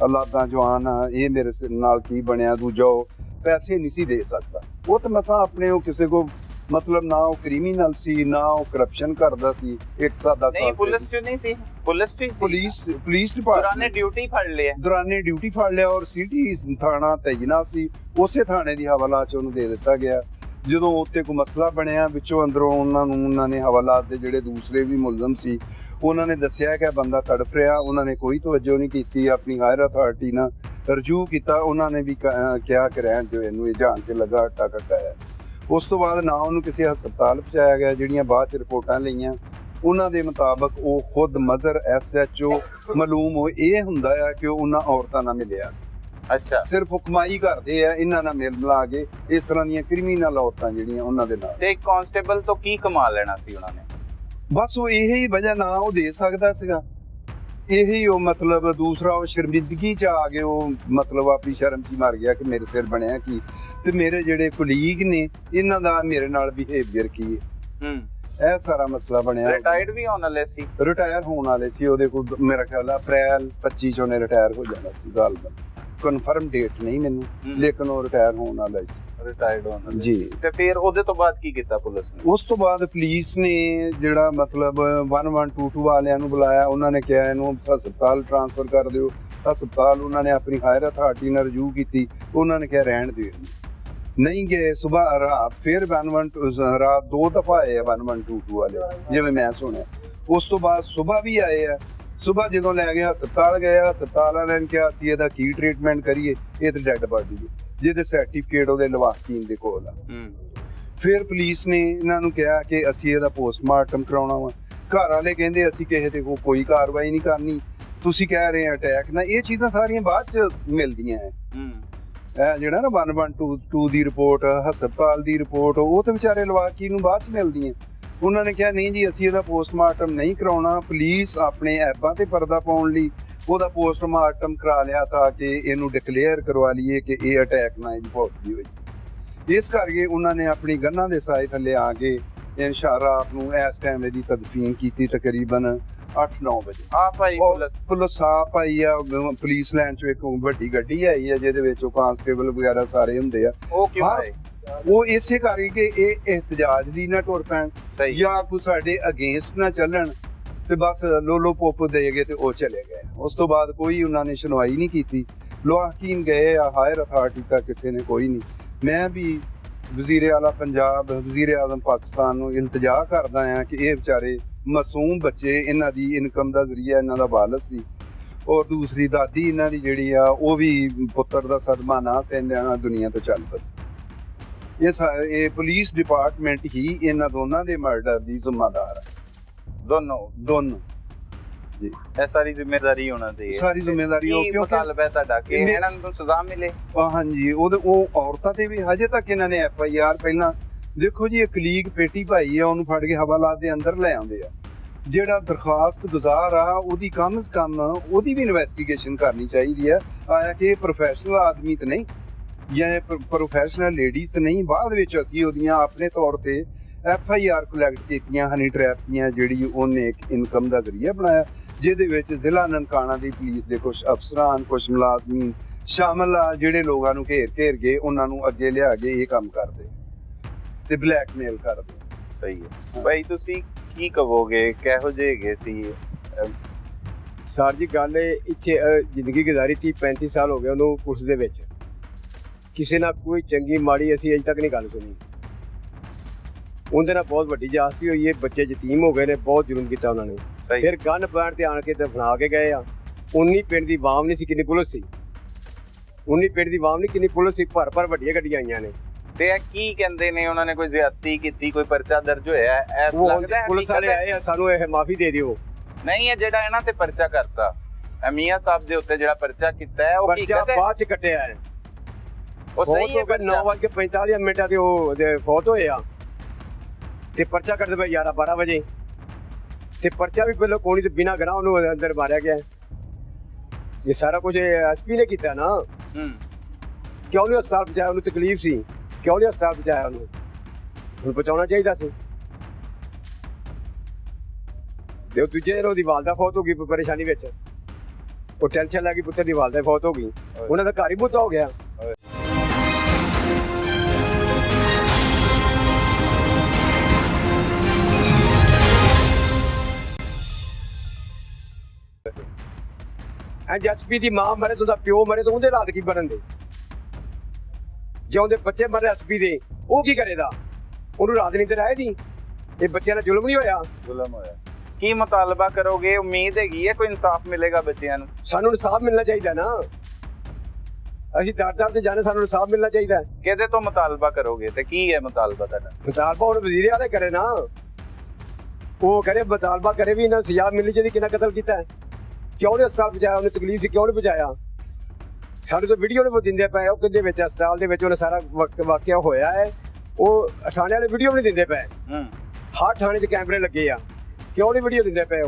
ਔਲਾਦਾਂ ਜਵਾਨ ਆ, ਇਹ ਮੇਰੇ ਨਾਲ ਕੀ ਬਣਿਆ। ਦੂਜਾ ਉਹ ਪੈਸੇ ਨਹੀਂ ਸੀ ਦੇ ਸਕਦਾ, ਉਹ ਤਾਂ ਮਸਾਂ ਆਪਣੇ ਉਹ ਕਿਸੇ ਕੋ ਮਤਲਬ ਨਾ ਉਹ ਕ੍ਰਿਮੀਨਲ ਸੀ, ਨਾ ਉਹ ਕਰਪਸ਼ਨ ਕਰਦਾ ਸੀ, ਇੱਕ ਸਾਦਾ ਨਹੀਂ ਪੁਲਿਸ ਚ ਨਹੀਂ ਸੀ, ਪੁਲਿਸ ਦੌਰਾਨੇ ਡਿਊਟੀ ਫੜ ਲਿਆ, ਦੌਰਾਨੇ ਡਿਊਟੀ ਫੜ ਲਿਆ, ਔਰ ਸਿਟੀ ਥਾਣਾ ਤੈਨਾਤ ਸੀ, ਉਸੇ ਥਾਣੇ ਦੀ ਹਵਾਲਾ ਚ ਉਹਨੂੰ ਦੇ ਦਿੱਤਾ ਗਿਆ। ਜਦੋਂ ਉੱਤੇ ਕੋਈ ਮਸਲਾ ਬਣਿਆ ਵਿੱਚੋਂ ਅੰਦਰੋਂ ਉਹਨਾਂ ਨੇ ਹਵਾਲਾਤ ਦੇ ਜਿਹੜੇ ਦੂਸਰੇ ਵੀ ਮੁਲਜ਼ਮ ਸੀ ਉਹਨਾਂ ਨੇ ਦੱਸਿਆ ਕਿ ਬੰਦਾ ਤੜਫ ਰਿਹਾ, ਉਹਨਾਂ ਨੇ ਕੋਈ ਤਵੱਜੋ ਨਹੀਂ ਕੀਤੀ, ਆਪਣੀ ਹਾਇਰ ਅਥਾਰਟੀ ਨਾਲ ਰਜੂ ਕੀਤਾ, ਉਹਨਾਂ ਨੇ ਵੀ ਕਿਹਾ ਕਿ ਰਹਿਣ ਦਿਓ ਇਹਨੂੰ, ਇਹ ਜਾਣ ਕੇ ਲੱਗਾ ਆਟਾ ਕੱਟਾਇਆ। ਉਸ ਤੋਂ ਬਾਅਦ ਨਾ ਉਹਨੂੰ ਕਿਸੇ ਹਸਪਤਾਲ ਪਹੁੰਚਾਇਆ ਗਿਆ। ਜਿਹੜੀਆਂ ਬਾਅਦ ਚ ਰਿਪੋਰਟਾਂ ਲਈਆਂ ਉਹਨਾਂ ਦੇ ਮੁਤਾਬਕ ਉਹ ਖੁਦ ਮਜ਼ਰ SHO ਮਾਲੂਮ ਹੋ ਇਹ ਹੁੰਦਾ ਆ ਕਿ ਉਹ ਉਹਨਾਂ ਔਰਤਾਂ ਨਾਲ ਮਿਲਿਆ ਸੀ। ਅੱਛਾ, ਸਿਰਫ ਹੁਕਮਾਈ ਕਰਦੇ ਆ ਇਹਨਾਂ ਨਾਲ ਮਿਲ ਮਿਲਾ ਕੇ, ਇਸ ਤਰ੍ਹਾਂ ਦੀਆਂ ਕ੍ਰਿਮੀਨਲ ਔਰਤਾਂ ਜਿਹੜੀਆਂ ਉਹਨਾਂ ਦੇ ਨਾਲ। ਤੇ ਕਾਂਸਟੇਬਲ ਤੋਂ ਕੀ ਕਮਾ ਲੈਣਾ ਸੀ ਉਹਨਾਂ ਨੇ? ਬਸ ਉਹ ਇਹੀ ਵਜ੍ਹਾ ਨਾ ਉਹ ਦੇ ਸਕਦਾ ਸੀਗਾ, ਇਹੀ ਉਹ ਮਤਲਬ ਦੂਸਰਾ ਉਹ ਸ਼ਰਮਿੰਦਗੀ ਚ ਆ ਗਏ, ਉਹ ਮਤਲਬ ਆਪਣੀ ਸ਼ਰਮ ਚ ਮਰ ਗਿਆ ਕਿ ਮੇਰੇ ਸਿਰ ਬਣਿਆ ਕੀ, ਤੇ ਮੇਰੇ ਜਿਹੜੇ ਕੁਲੀਗ ਨੇ ਇਹਨਾਂ ਦਾ ਮੇਰੇ ਨਾਲ ਬਿਹੇਵੀਅਰ ਕੀ ਹੈ। ਇਹ ਸਾਰਾ ਮਸਲਾ ਬਣਿਆ। ਰਿਟਾਇਰਡ ਵੀ ਹੋਣ ਵਾਲੇ ਸੀ? ਰਿਟਾਇਰ ਹੋਣ ਵਾਲੇ ਸੀ ਉਹਦੇ ਕੋਲ, ਮੇਰਾ ਖਿਆਲ ਆ ਅਪ੍ਰੈਲ 25 ਚ ਉਹਨੇ ਰਿਟਾਇਰ ਹੋ ਜਾਣਾ ਸੀ, ਗਾਲਬਨ ਕਨਫਰਮ ਡੇਟ ਨਹੀਂ ਮੈਨੂੰ, ਲੇਕਿਨ ਉਹ ਰਿਟਾਇਰ ਹੋਣ ਵਾਲਾ ਸੀ। ਰਿਟਾਇਰਡ ਹੋਣ ਵਾਲੇ ਜੀ। ਤੇ ਫਿਰ ਉਹਦੇ ਤੋਂ ਬਾਅਦ ਕੀ ਕੀਤਾ ਪੁਲਿਸ ਨੇ? ਉਸ ਤੋਂ ਬਾਅਦ ਪੁਲਿਸ ਨੇ ਜਿਹੜਾ ਮਤਲਬ 1122 ਵਾਲਿਆਂ ਨੂੰ ਬੁਲਾਇਆ, ਉਹਨਾਂ ਨੇ ਕਿਹਾ ਇਹਨੂੰ ਹਸਪਤਾਲ ਟ੍ਰਾਂਸਫਰ ਕਰ ਦਿਓ। ਹਸਪਤਾਲ ਉਹਨਾਂ ਨੇ ਆਪਣੀ ਹਾਇਰ ਅਥਾਰਟੀ ਨਾਲ ਰਜੂ ਕੀਤੀ, ਉਹਨਾਂ ਨੇ ਕਿਹਾ ਰਹਿਣ ਦਿਓ, ਨਹੀਂ ਗਏ। ਸਵੇਰ ਰਾਤ ਫਿਰ 1112 ਰਾਤ 2 ਦਫਾ ਆਏ ਆ 1122 ਵਾਲੇ, ਜਿਵੇਂ ਮੈਂ ਸੁਣਿਆ। ਉਸ ਤੋਂ ਬਾਅਦ ਸਵੇਰ ਵੀ ਆਏ ਆ। ਸਵੇਰ ਜਦੋਂ ਲੈ ਗਏ ਹਸਪਤਾਲ ਗਏ, ਹਸਪਤਾਲ ਵਾਲਿਆਂ ਨੇ ਕਿਹਾ ਅਸੀਂ ਇਹਦਾ ਕੀ ਟ੍ਰੀਟਮੈਂਟ ਕਰੀਏ, ਇਹ ਤੇ ਡੈਡ ਬਾਡੀ ਹੈ ਜਿਹਦੇ ਸਰਟੀਫਿਕੇਟ ਉਹਦੇ ਲਵਾਕੀਨ ਦੇ ਕੋਲ ਆ। ਫਿਰ ਪੁਲਿਸ ਨੇ ਇਹਨਾਂ ਨੂੰ ਕਿਹਾ ਕਿ ਅਸੀਂ ਇਹਦਾ ਪੋਸਟਮਾਰਟਮ ਕਰਾਉਣਾ ਵਾ। ਘਰ ਵਾਲੇ ਕਹਿੰਦੇ ਅਸੀਂ ਕਿਸੇ ਤੇ ਕੋਈ ਕਾਰਵਾਈ ਨਹੀਂ ਕਰਨੀ, ਤੁਸੀਂ ਕਹਿ ਰਹੇ ਅਟੈਕ ਨਾ। ਇਹ ਚੀਜ਼ਾਂ ਸਾਰੀਆਂ ਬਾਅਦ ਚ ਮਿਲਦੀਆਂ ਹੈ। ਇਹ ਜਿਹੜਾ ਨਾ 1122 ਦੀ ਰਿਪੋਰਟ, ਹਸਪਤਾਲ ਦੀ ਰਿਪੋਰਟ, ਉਹ ਤੇ ਵਿਚਾਰੇ ਲਵਾਕੀ ਨੂੰ ਬਾਅਦ ਚ ਮਿਲਦੀਆਂ। ਉਹਨਾਂ ਨੇ ਕਿਹਾ ਨਹੀਂ ਜੀ ਅਸੀਂ ਇਹਦਾ ਪੋਸਟਮਾਰਟਮ ਨਹੀਂ ਕਰਾਉਣਾ। ਪੁਲਿਸ ਆਪਣੇ ਐਬਾਂ ਤੇ ਪਰਦਾ ਪਾਉਣ ਲਈ ਉਹਦਾ ਪੋਸਟਮਾਰਟਮ ਕਰਾ ਲਿਆ ਤਾਂ ਕਿ ਇਹਨੂੰ ਡਿਕਲੇਅਰ ਕਰਵਾ ਲਈਏ ਕਿ ਇਹ ਅਟੈਕ ਨਾਲ ਇਹਦੀ ਭੌਤਕੀ ਹੋਈ। ਇਸ ਕਰਕੇ ਉਹਨਾਂ ਨੇ ਆਪਣੀ ਗੰਨਾਂ ਦੇ ਸਾਏ ਥੱਲੇ ਆ ਕੇ ਰਾਤ ਨੂੰ ਇਸ ਟਾਈਮ ਇਹਦੀ ਤਦਫੀਨ ਕੀਤੀ, ਤਕਰੀਬਨ 8-9 ਵਜੇ। ਪੁਲਿਸ ਆਪ ਆਈ ਆ, ਪੁਲਿਸ ਲਾਈਨ ਚੋਂ ਇੱਕ ਵੱਡੀ ਗੱਡੀ ਆਈ ਆ ਜਿਹਦੇ ਵਿੱਚ ਉਹ ਕਾਂਸਟੇਬਲ ਵਗੈਰਾ ਸਾਰੇ ਹੁੰਦੇ ਆ। ਉਹ ਕਿਉਂ ਆਏ? ਉਹ ਇਸੇ ਕਰਕੇ ਇਹ ਇhtਜਾਜ ਦੀ ਨਾ ਟੁਰ ਪੈਣ ਜਾਂ ਕੋਈ ਸਾਡੇ ਅਗੇਂਸਟ ਨਾ ਚੱਲਣ, ਤੇ ਬਸ ਲੋਲੋ ਪੋਪ ਦੇ ਗਏ ਤੇ ਉਹ ਚਲੇ ਗਏ। ਉਸ ਤੋਂ ਬਾਅਦ ਕੋਈ ਉਹਨਾਂ ਨੇ ਸੁਣਵਾਈ ਨਹੀਂ ਕੀਤੀ। ਲਵਾਕੀਨ ਗਏ ਆ ਹਾਇਰ ਅਥਾਰਟੀ ਤੱਕ, ਕਿਸੇ ਨੇ ਕੋਈ ਨਹੀਂ। ਮੈਂ ਵੀ ਵਜ਼ੀਰ ਆਲਾ ਪੰਜਾਬ, ਵਜ਼ੀਰ ਆਜ਼ਮ ਪਾਕਿਸਤਾਨ ਨੂੰ ਇਲਤਜਾ ਕਰਦਾ ਆ ਕਿ ਇਹ ਵਿਚਾਰੇ ਮਾਸੂਮ ਬੱਚੇ, ਇਹਨਾਂ ਦੀ ਇਨਕਮ ਦਾ ਜ਼ਰੀਆ ਇਹਨਾਂ ਦਾ ਵਾਲਦ ਸੀ, ਔਰ ਦੂਸਰੀ ਦਾਦੀ ਇਹਨਾਂ ਦੀ ਜਿਹੜੀ ਆ ਉਹ ਵੀ ਪੁੱਤਰ ਦਾ ਸਦਮਾ ਨਾ ਸਹਿੰਦਿਆਂ ਦੁਨੀਆ ਤੋਂ ਚੱਲ ਬਸ। ਇਹ ਪੁਲਿਸ ਡਿਪਾਰਟਮੈਂਟ ਹੀ ਇਹਨਾਂ ਦੋਨਾਂ ਦੇ ਮਰਡਰ ਦੀ ਜ਼ਿੰਮੇਦਾਰ ਹੈ। ਦੋਨੋਂ ਜੀ, ਇਹ ਸਾਰੀ ਜ਼ਿੰਮੇਵਾਰੀ ਉਹਨਾਂ ਦੀ ਹੈ। ਸਾਰੀ ਜ਼ਿੰਮੇਵਾਰੀ ਉਹ, ਕਿਉਂਕਿ ਮਤਲਬ ਹੈ ਤੁਹਾਡਾ ਕਿ ਇਹਨਾਂ ਨੂੰ ਸਜ਼ਾ ਮਿਲੇ। ਹਾਂਜੀ, ਉਹ ਔਰਤਾਂ ਤੇ ਵੀ ਹਜੇ ਤੱਕ ਇਹਨਾਂ ਨੇ FIR ਪਹਿਲਾਂ ਦੇਖੋ ਜੀ, ਇਹ ਕਲੀਗ ਪੇਟੀ ਭਾਈ ਆ, ਉਹਨੂੰ ਫੜ ਕੇ ਹਵਾਲਾਤ ਦੇ ਅੰਦਰ ਲੈ ਆਉਂਦੇ ਆ। ਜਿਹੜਾ ਦਰਖਾਸਤ ਗੁਜ਼ਾਰ ਆ ਉਹਦੀ ਕਮ ਸੇ ਕਮ ਉਹਦੀ ਵੀ ਇਨਵੈਸਟੀਗੇਸ਼ਨ ਕਰਨੀ ਚਾਹੀਦੀ ਹੈ। ਆਇਆ ਕਿ ਇਹ ਪ੍ਰੋਫੈਸ਼ਨਲ ਆਦਮੀ ਤਾਂ ਨਹੀਂ ਜਾਂ ਪ੍ਰੋਫੈਸ਼ਨਲ ਲੇਡੀਜ਼ ਤਾਂ ਨਹੀਂ। ਬਾਅਦ ਵਿੱਚ ਅਸੀਂ ਉਹਦੀਆਂ ਆਪਣੇ ਤੌਰ ਤੇ FIR ਕਲੈਕਟ ਕੀਤੀਆਂ ਹਨੀ ਟਰੈਪ ਦੀਆਂ, ਜਿਹੜੀ ਉਹਨੇ ਇੱਕ ਇਨਕਮ ਦਾ ਜ਼ਰੀਆ ਬਣਾਇਆ, ਜਿਹਦੇ ਵਿੱਚ ਜ਼ਿਲ੍ਹਾ ਨਨਕਾਣਾ ਦੀ ਪੁਲਿਸ ਦੇ ਕੁਝ ਅਫਸਰਾਂ, ਕੁਝ ਮੁਲਾਜ਼ਮੀਨ ਸ਼ਾਮਲ ਆ, ਜਿਹੜੇ ਲੋਕਾਂ ਨੂੰ ਘੇਰ ਕੇ ਉਹਨਾਂ ਨੂੰ ਅੱਗੇ ਲਿਆ ਕੇ ਇਹ ਕੰਮ ਕਰਦੇ ਤੇ ਬਲੈਕਮੇਲ ਕਰਦੇ। ਸਹੀ ਹੈ ਭਾਈ, ਤੁਸੀਂ ਕੀ ਕਹੋਗੇ, ਕਿਹੋ ਜਿਹੇ ਹੈਗੇ ਸੀ? ਸਰ ਜੀ ਗੱਲ ਇੱਥੇ ਜ਼ਿੰਦਗੀ ਗੁਜ਼ਾਰੀ 30-35 ਸਾਲ ਹੋ ਗਏ ਉਹਨੂੰ ਪੁਲਿਸ ਦੇ ਵਿੱਚ, ਕਿਸੇ ਨਾਲ ਕੋਈ ਚੰਗੀ ਮਾੜੀ ਅਸੀਂ ਅਜੇ ਤੱਕ ਨਹੀਂ ਗੱਲ ਸੁਣੀ। ਉਹਦੇ ਨਾਲ ਬਹੁਤ ਵੱਡੀ ਜਾਸਤੀ ਹੋਈ ਹੈ, ਬੱਚੇ ਯਤੀਮ ਹੋ ਗਏ ਨੇ, ਬਹੁਤ ਜ਼ੁਲਮ ਕੀਤਾ ਉਹਨਾਂ ਨੇ। ਫਿਰ ਗਨ ਪੁਆਇੰਟ ਤੇ ਆਣ ਕੇ ਤੇ ਬਣਾ ਕੇ ਗਏ ਆ। 19 ਪਿੰਡ ਦੀ ਆਵਾਮ ਨਹੀਂ ਸੀ, ਕਿੰਨੀ ਪੁਲਿਸ ਸੀ? 19 ਪਿੰਡ ਦੀ ਆਵਾਮ ਨਹੀਂ, ਕਿੰਨੀ ਪੁਲਿਸ ਸੀ? ਭਰ ਵੱਡੀਆਂ ਗੱਡੀਆਂ ਆਈਆਂ ਨੇ। ਤੇ ਇਹ ਕੀ ਕਹਿੰਦੇ ਨੇ, ਉਹਨਾਂ ਨੇ ਕੋਈ ਜ਼ਿਆਦਤੀ ਕੀਤੀ, ਕੋਈ ਪਰਚਾ ਦਰਜ ਹੋਇਆ? ਐ ਲੱਗਦਾ ਪੁਲਿਸ ਵਾਲੇ ਆਏ ਆ, ਸਾਨੂੰ ਇਹ ਮਾਫੀ ਦੇ ਦਿਓ। ਨਹੀਂ, ਇਹ ਜਿਹੜਾ ਇਹਨਾਂ ਤੇ ਪਰਚਾ ਕਰਤਾ ਮੀਆਂ ਸਾਹਿਬ ਦੇ ਉੱਤੇ, ਜਿਹੜਾ ਪਰਚਾ ਕੀਤਾ ਹੈ, ਉਹ ਪਰਚਾ ਬਾਅਦ ਚ ਕੱਟਿਆ ਹੈ। ਉਹ ਸਹੀ ਹੈ, 9:45 ਤੇ ਉਹ ਫੌਤ ਹੋਏ ਆ, ਤੇ ਪਰਚਾ ਕੱਟਦੇ ਪਏ 11-12 ਵਜੇ। ਤੇ ਪਰਚਾ ਵੀ ਪਹਿਲਾਂ ਕੋਣੀ ਤੇ ਬਿਨਾਂ ਗਨਾਹ ਉਹਨੂੰ ਅੰਦਰ ਮਾਰਿਆ ਗਿਆ। ਇਹ ਸਾਰਾ ਕੁਝ SP ਨੇ ਕੀਤਾ ਨਾ। ਕਿਉਂ ਨਹੀਂ ਹਸਪਤਾਲ ਪਹੁੰਚਾਇਆ? ਉਹਨੂੰ ਤਕਲੀਫ ਸੀ, ਕਿਉਂ ਨਹੀਂ ਹਸਪਤਾਲ ਪਹੁੰਚਾਇਆ ਉਹਨੂੰ? ਹੁਣ ਪਹੁੰਚਾਉਣਾ ਚਾਹੀਦਾ ਸੀ। ਤੇ ਉਹ ਦੂਜੇ ਦਿਨ ਉਹਦੀ ਵਾਲਦਾ ਫੌਤ ਹੋ ਗਈ ਪਰੇਸ਼ਾਨੀ ਵਿੱਚ, ਉਹ ਟੈਨਸ਼ਨ ਲੱਗੀ, ਪੁੱਤਰ ਦੀ ਵਾਲਦਾ ਫੌਤ ਹੋ ਗਈ, ਉਹਨਾਂ ਦਾ ਘਰ ਹੀ ਬੁੱਧਾ ਹੋ ਗਿਆ। SP ਦੀ ਮਾਂ ਮਰੇ ਤਾਂ ਉਹਦਾ ਪਿਓ ਮਰੇ ਤਾਂ ਉਹਦੇ ਹਾਲਾਤ ਕੀ ਬਣਨ ਦੇ? ਜੇ ਉਹਦੇ ਬੱਚੇ ਮਰੇ SP ਦੇ ਉਹ ਕੀ ਕਰੇਗਾ? ਉਹਨੂੰ ਰਾਤ ਨੀਂਦਰ ਆਏ ਨਹੀਂ? ਇਹ ਬੱਚਿਆਂ ਨਾਲ ਜ਼ੁਲਮ ਨਹੀਂ ਹੋਇਆ? ਜ਼ੁਲਮ ਹੋਇਆ। ਕੀ ਮੁਤਾਲਬਾ ਕਰੋਗੇ? ਉਮੀਦ ਹੈਗੀ ਹੈ ਕੋਈ ਇਨਸਾਫ ਮਿਲੇਗਾ ਬੱਚਿਆਂ ਨੂੰ? ਸਾਨੂੰ ਇਨਸਾਫ ਮਿਲਣਾ ਚਾਹੀਦਾ ਨਾ, ਅਸੀਂ ਦਰ ਤੇ ਜਾਣੇ, ਸਾਨੂੰ ਇਨਸਾਫ ਮਿਲਣਾ ਚਾਹੀਦਾ। ਕਿਹਦੇ ਤੋਂ ਮੁਤਾਲਬਾ ਕਰੋਗੇ ਤੇ ਕੀ ਹੈ ਮੁਤਾਲਬਾ ਤੁਹਾਡਾ? ਮੁਤਾਲਬਾ ਹੁਣ ਵਜ਼ੀਰ ਆਲੇ ਕਰੇ ਨਾ, ਉਹ ਕਰੇ ਮੁਤਾਲਬਾ ਕਰੇ ਵੀ ਇਹਨਾਂ ਸਜ਼ਾ ਮਿਲਣੀ ਚਾਹੀਦੀ। ਕਿੰਨਾ ਕਤਲ ਕੀਤਾ ਹੈ, ਕਿਉਂ ਨਹੀਂ ਹਸਪਤਾਲ ਪਹੁੰਚਾਇਆ? ਉਹਨੇ ਤਕਲੀਫ ਸੀ, ਕਿਉਂ ਨਹੀਂ ਪਹੁੰਚਾਇਆ? ਸਾਨੂੰ ਤਾਂ ਵੀਡੀਓ ਨੇ ਦਿੰਦੇ ਪਏ, ਉਹ ਕਹਿੰਦੇ ਵਿੱਚ ਹਸਪਤਾਲ ਦੇ ਵਿੱਚ ਉਹਨੇ ਸਾਰਾ ਵਾਕਿਆ ਹੋਇਆ ਹੈ, ਉਹ ਥਾਣੇ ਵਾਲੇ ਵੀਡੀਓ ਨਹੀਂ ਦਿੰਦੇ ਪਏ। ਹਰ ਥਾਣੇ 'ਚ ਕੈਮਰੇ ਲੱਗੇ ਆ, ਕਿਉਂ ਨਹੀਂ ਵੀਡੀਓ ਦਿੰਦੇ ਪਏ?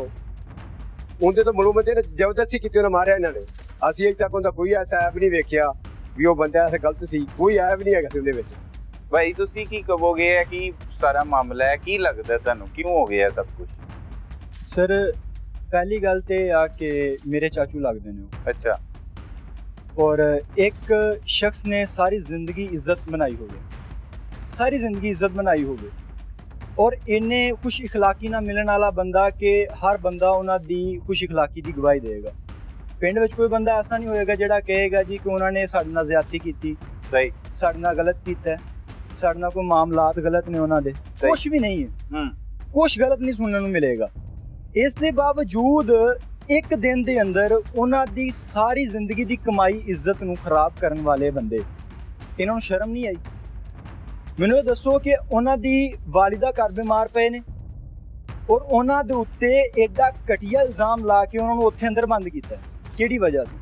ਉਹਦੇ ਤੋਂ ਮਲੂਮਤੇ ਨੇ ਜ਼ਬਰਦਸਤੀ ਕੀਤੀ, ਉਹਨੇ ਮਾਰਿਆ ਇਹਨਾਂ ਨੇ। ਅਸੀਂ ਅਜੇ ਤੱਕ ਉਹਦਾ ਕੋਈ ਐਸਾ ਐਪ ਨਹੀਂ ਵੇਖਿਆ ਵੀ ਉਹ ਬੰਦਾ ਐਸਾ ਗਲਤ ਸੀ, ਕੋਈ ਐਪ ਨਹੀਂ ਹੈਗਾ ਸੀ ਉਹਦੇ ਵਿੱਚ। ਭਾਈ ਤੁਸੀਂ ਕੀ ਕਹੋਗੇ? ਹੈ ਕੀ ਸਾਰਾ ਮਾਮਲਾ ਹੈ? ਕੀ ਲੱਗਦਾ ਤੁਹਾਨੂੰ ਕਿਉਂ ਹੋ ਗਿਆ ਸਭ ਕੁਝ? ਸਰ ਪਹਿਲੀ ਗੱਲ ਤੇ ਆ ਕਿ ਮੇਰੇ ਚਾਚੂ ਲੱਗਦੇ ਨੇ ਉਹ, ਅੱਛਾ। ਔਰ ਇੱਕ ਸ਼ਖਸ ਨੇ ਸਾਰੀ ਜ਼ਿੰਦਗੀ ਇੱਜ਼ਤ ਬਣਾਈ ਹੋਵੇ, ਸਾਰੀ ਜ਼ਿੰਦਗੀ ਇੱਜ਼ਤ ਬਣਾਈ ਹੋਵੇ, ਔਰ ਇੰਨੇ ਖੁਸ਼ ਇਖਲਾਕੀ ਨਾਲ ਮਿਲਣ ਵਾਲਾ ਬੰਦਾ ਕਿ ਹਰ ਬੰਦਾ ਉਹਨਾਂ ਦੀ ਖੁਸ਼ ਇਖਲਾਕੀ ਦੀ ਗਵਾਹੀ ਦੇਗਾ। ਪਿੰਡ ਵਿੱਚ ਕੋਈ ਬੰਦਾ ਐਸਾ ਨਹੀਂ ਹੋਏਗਾ ਜਿਹੜਾ ਕਹੇਗਾ ਜੀ ਕਿ ਉਹਨਾਂ ਨੇ ਸਾਡੇ ਨਾਲ ਜ਼ਿਆਦਤੀ ਕੀਤੀ, ਸਹੀ, ਸਾਡੇ ਨਾਲ ਗਲਤ ਕੀਤਾ, ਸਾਡੇ ਨਾਲ ਕੋਈ ਮਾਮਲਾਤ ਗਲਤ ਨੇ ਉਹਨਾਂ ਦੇ, ਕੁਛ ਵੀ ਨਹੀਂ ਹੈ, ਕੁਛ ਗਲਤ ਨਹੀਂ ਸੁਣਨ ਨੂੰ ਮਿਲੇਗਾ। ਇਸ ਦੇ ਬਾਵਜੂਦ ਇੱਕ ਦਿਨ ਦੇ ਅੰਦਰ ਉਹਨਾਂ ਦੀ ਸਾਰੀ ਜ਼ਿੰਦਗੀ ਦੀ ਕਮਾਈ ਇੱਜ਼ਤ ਨੂੰ ਖਰਾਬ ਕਰਨ ਵਾਲੇ ਬੰਦੇ, ਇਹਨਾਂ ਨੂੰ ਸ਼ਰਮ ਨਹੀਂ ਆਈ? ਮੈਨੂੰ ਇਹ ਦੱਸੋ ਕਿ ਉਹਨਾਂ ਦੀ ਵਾਲਿਦਾ ਘਰ ਬਿਮਾਰ ਪਏ ਨੇ ਔਰ ਉਹਨਾਂ ਦੇ ਉੱਤੇ ਐਡਾ ਘਟੀਆ ਇਲਜ਼ਾਮ ਲਾ ਕੇ ਉਹਨਾਂ ਨੂੰ ਉੱਥੇ ਅੰਦਰ ਬੰਦ ਕੀਤਾ, ਕਿਹੜੀ ਵਜ੍ਹਾ ਤੋਂ?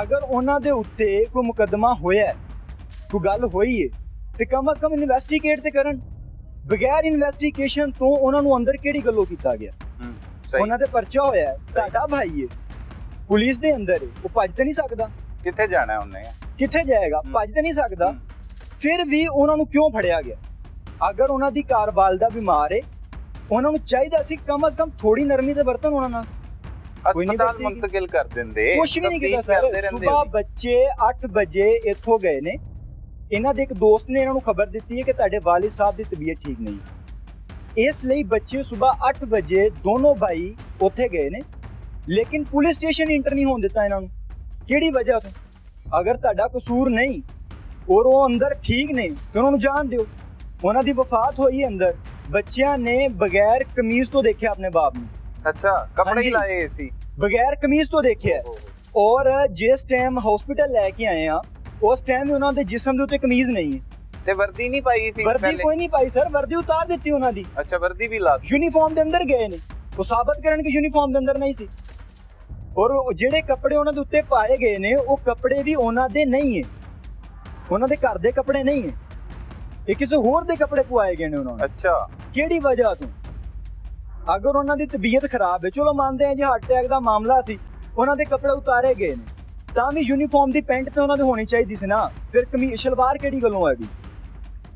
ਅਗਰ ਉਹਨਾਂ ਦੇ ਉੱਤੇ ਕੋਈ ਮੁਕੱਦਮਾ ਹੋਇਆ, ਕੋਈ ਗੱਲ ਹੋਈ ਹੈ, ਤੇ ਕਮ ਸੇ ਕਮ ਇਨਵੈਸਟੀਗੇਟ ਤੇ ਕਰਨ। ਬਗੈਰ ਇਨਵੈਸਟੀਗੇਸ਼ਨ ਤੋਂ ਉਹਨਾਂ ਨੂੰ ਅੰਦਰ ਕਿਹੜੀ ਗੱਲੋਂ ਕੀਤਾ ਗਿਆ? ਉਹਨਾਂ ਤੇ ਪਰਚਾ ਹੋਇਆ ਹੈ, ਤੁਹਾਡਾ ਭਾਈ ਹੈ, ਪੁਲਿਸ ਦੇ ਅੰਦਰ ਹੈ, ਉਹ ਭੱਜ ਤੇ ਨਹੀਂ ਸਕਦਾ। ਕਿੱਥੇ ਜਾਣਾ ਉਹਨੇ? ਕਿੱਥੇ ਜਾਏਗਾ? ਭੱਜ ਤੇ ਨਹੀਂ ਸਕਦਾ। ਫਿਰ ਵੀ ਉਹਨਾਂ ਨੂੰ ਕਿਉਂ ਫੜਿਆ ਗਿਆ? ਅਗਰ ਉਹਨਾਂ ਦੀ ਘਰ ਵਾਲਦਾ ਬਿਮਾਰ ਹੈ, ਉਹਨਾਂ ਨੂੰ ਚਾਹੀਦਾ ਸੀ ਕਮ ਸੇ ਕਮ ਥੋੜੀ ਨਰਮੀ ਤੇ ਵਰਤਨ ਉਹਨਾਂ ਨਾਲ। ਹਸਪਤਾਲ ਮੁੰਤਕਿਲ ਕਰ ਦਿੰਦੇ, ਕੁਛ ਵੀ ਨਹੀਂ ਕੀਤਾ ਸਰ। ਸਵੇਰ ਬੱਚੇ 8 ਵਜੇ ਇੱਥੋਂ ਗਏ ਨੇ, ਇਹਨਾਂ ਦੇ ਇੱਕ ਦੋਸਤ ਨੇ ਇਹਨਾਂ ਨੂੰ ਖਬਰ ਦਿੱਤੀ ਹੈ ਕਿ ਤੁਹਾਡੇ ਵਾਲਿਦ ਸਾਹਿਬ ਦੀ ਤਬੀਅਤ ਠੀਕ ਨਹੀਂ, ਇਸ ਲਈ ਬੱਚੇ ਸਵੇਰ 8 ਵਜੇ ਦੋਨੋਂ ਭਾਈ ਉੱਥੇ ਗਏ ਨੇ, ਲੇਕਿਨ ਪੁਲਿਸ ਸਟੇਸ਼ਨ ਇੰਟਰ ਨਹੀਂ ਹੋਣ ਦਿੱਤਾ ਇਹਨਾਂ ਨੂੰ। ਕਿਹੜੀ ਵਜ੍ਹਾ ਤੋਂ? ਅਗਰ ਤੁਹਾਡਾ ਕਸੂਰ ਨਹੀਂ ਔਰ ਉਹ ਅੰਦਰ ਠੀਕ ਨੇ ਤੇ ਉਹਨਾਂ ਨੂੰ ਜਾਣ ਦਿਓ। ਉਹਨਾਂ ਦੀ ਵਫਾਤ ਹੋਈ ਅੰਦਰ, ਬੱਚਿਆਂ ਨੇ ਬਗੈਰ ਕਮੀਜ਼ ਤੋਂ ਦੇਖਿਆ ਆਪਣੇ ਬਾਪ ਨੂੰ। ਅੱਛਾ, ਕੱਪੜੇ ਹੀ ਲਾਏ ਸੀ, ਬਗੈਰ ਕਮੀਜ਼ ਤੋਂ ਦੇਖਿਆ। ਔਰ ਜਿਸ ਟਾਈਮ ਹਸਪੀਟਲ ਲੈ ਕੇ ਆਏ ਆ, ਉਸ ਟਾਈਮ ਵੀ ਉਹਨਾਂ ਦੇ ਜਿਸਮ ਦੇ ਉੱਤੇ ਕਮੀਜ਼ ਨਹੀਂ ਹੈ। ਤੇ ਵਰਦੀ ਨਹੀਂ ਪਾਈ ਸੀ? ਵਰਦੀ ਕੋਈ ਨਹੀਂ ਪਾਈ ਸਰ, ਵਰਦੀ ਉਤਾਰ ਦਿੱਤੀ ਉਹਨਾਂ ਦੀ। ਅੱਛਾ, ਵਰਦੀ ਵੀ ਲਾ ਦਿੱਤੀ। ਯੂਨੀਫਾਰਮ ਦੇ ਅੰਦਰ ਗਏ ਨੇ, ਉਹ ਸਾਬਤ ਕਰਨ ਕਿ ਯੂਨੀਫਾਰਮ ਦੇ ਅੰਦਰ ਨਹੀਂ ਸੀ। ਔਰ ਜਿਹੜੇ ਕੱਪੜੇ ਉਹਨਾਂ ਦੇ ਉੱਤੇ ਪਾਏ ਗਏ ਨੇ, ਉਹ ਕੱਪੜੇ ਵੀ ਉਹਨਾਂ ਦੇ ਨਹੀਂ ਹੈ, ਉਹਨਾਂ ਦੇ ਘਰ ਦੇ ਕੱਪੜੇ ਨਹੀਂ ਹੈ, ਇਹ ਕਿਸੇ ਹੋਰ ਦੇ ਕੱਪੜੇ ਪਵਾਏ ਗਏ ਨੇ ਉਹਨਾਂ ਨੂੰ। ਅੱਛਾ, ਕਿਹੜੀ ਵਜ੍ਹਾ ਤੋਂ? ਅਗਰ ਉਹਨਾਂ ਦੀ ਤਬੀਅਤ ਖਰਾਬ ਹੈ, ਚਲੋ ਮੰਨਦੇ ਹਾਂ ਜੀ ਹਾਰਟ ਅਟੈਕ ਦਾ ਮਾਮਲਾ ਸੀ, ਉਹਨਾਂ ਦੇ ਕੱਪੜੇ ਉਤਾਰੇ ਗਏ ਨੇ, ਤਾਂ ਵੀ ਯੂਨੀਫਾਰਮ ਦੀ ਪੈਂਟ ਤੇ ਉਹਨਾਂ ਦੇ ਹੋਣੀ ਚਾਹੀਦੀ ਸੀ ਨਾ। ਫਿਰ ਕਮੀਜ਼ ਸ਼ਲਵਾਰ ਕਿਹੜੀ ਗੱਲੋਂ ਆ ਗਈ?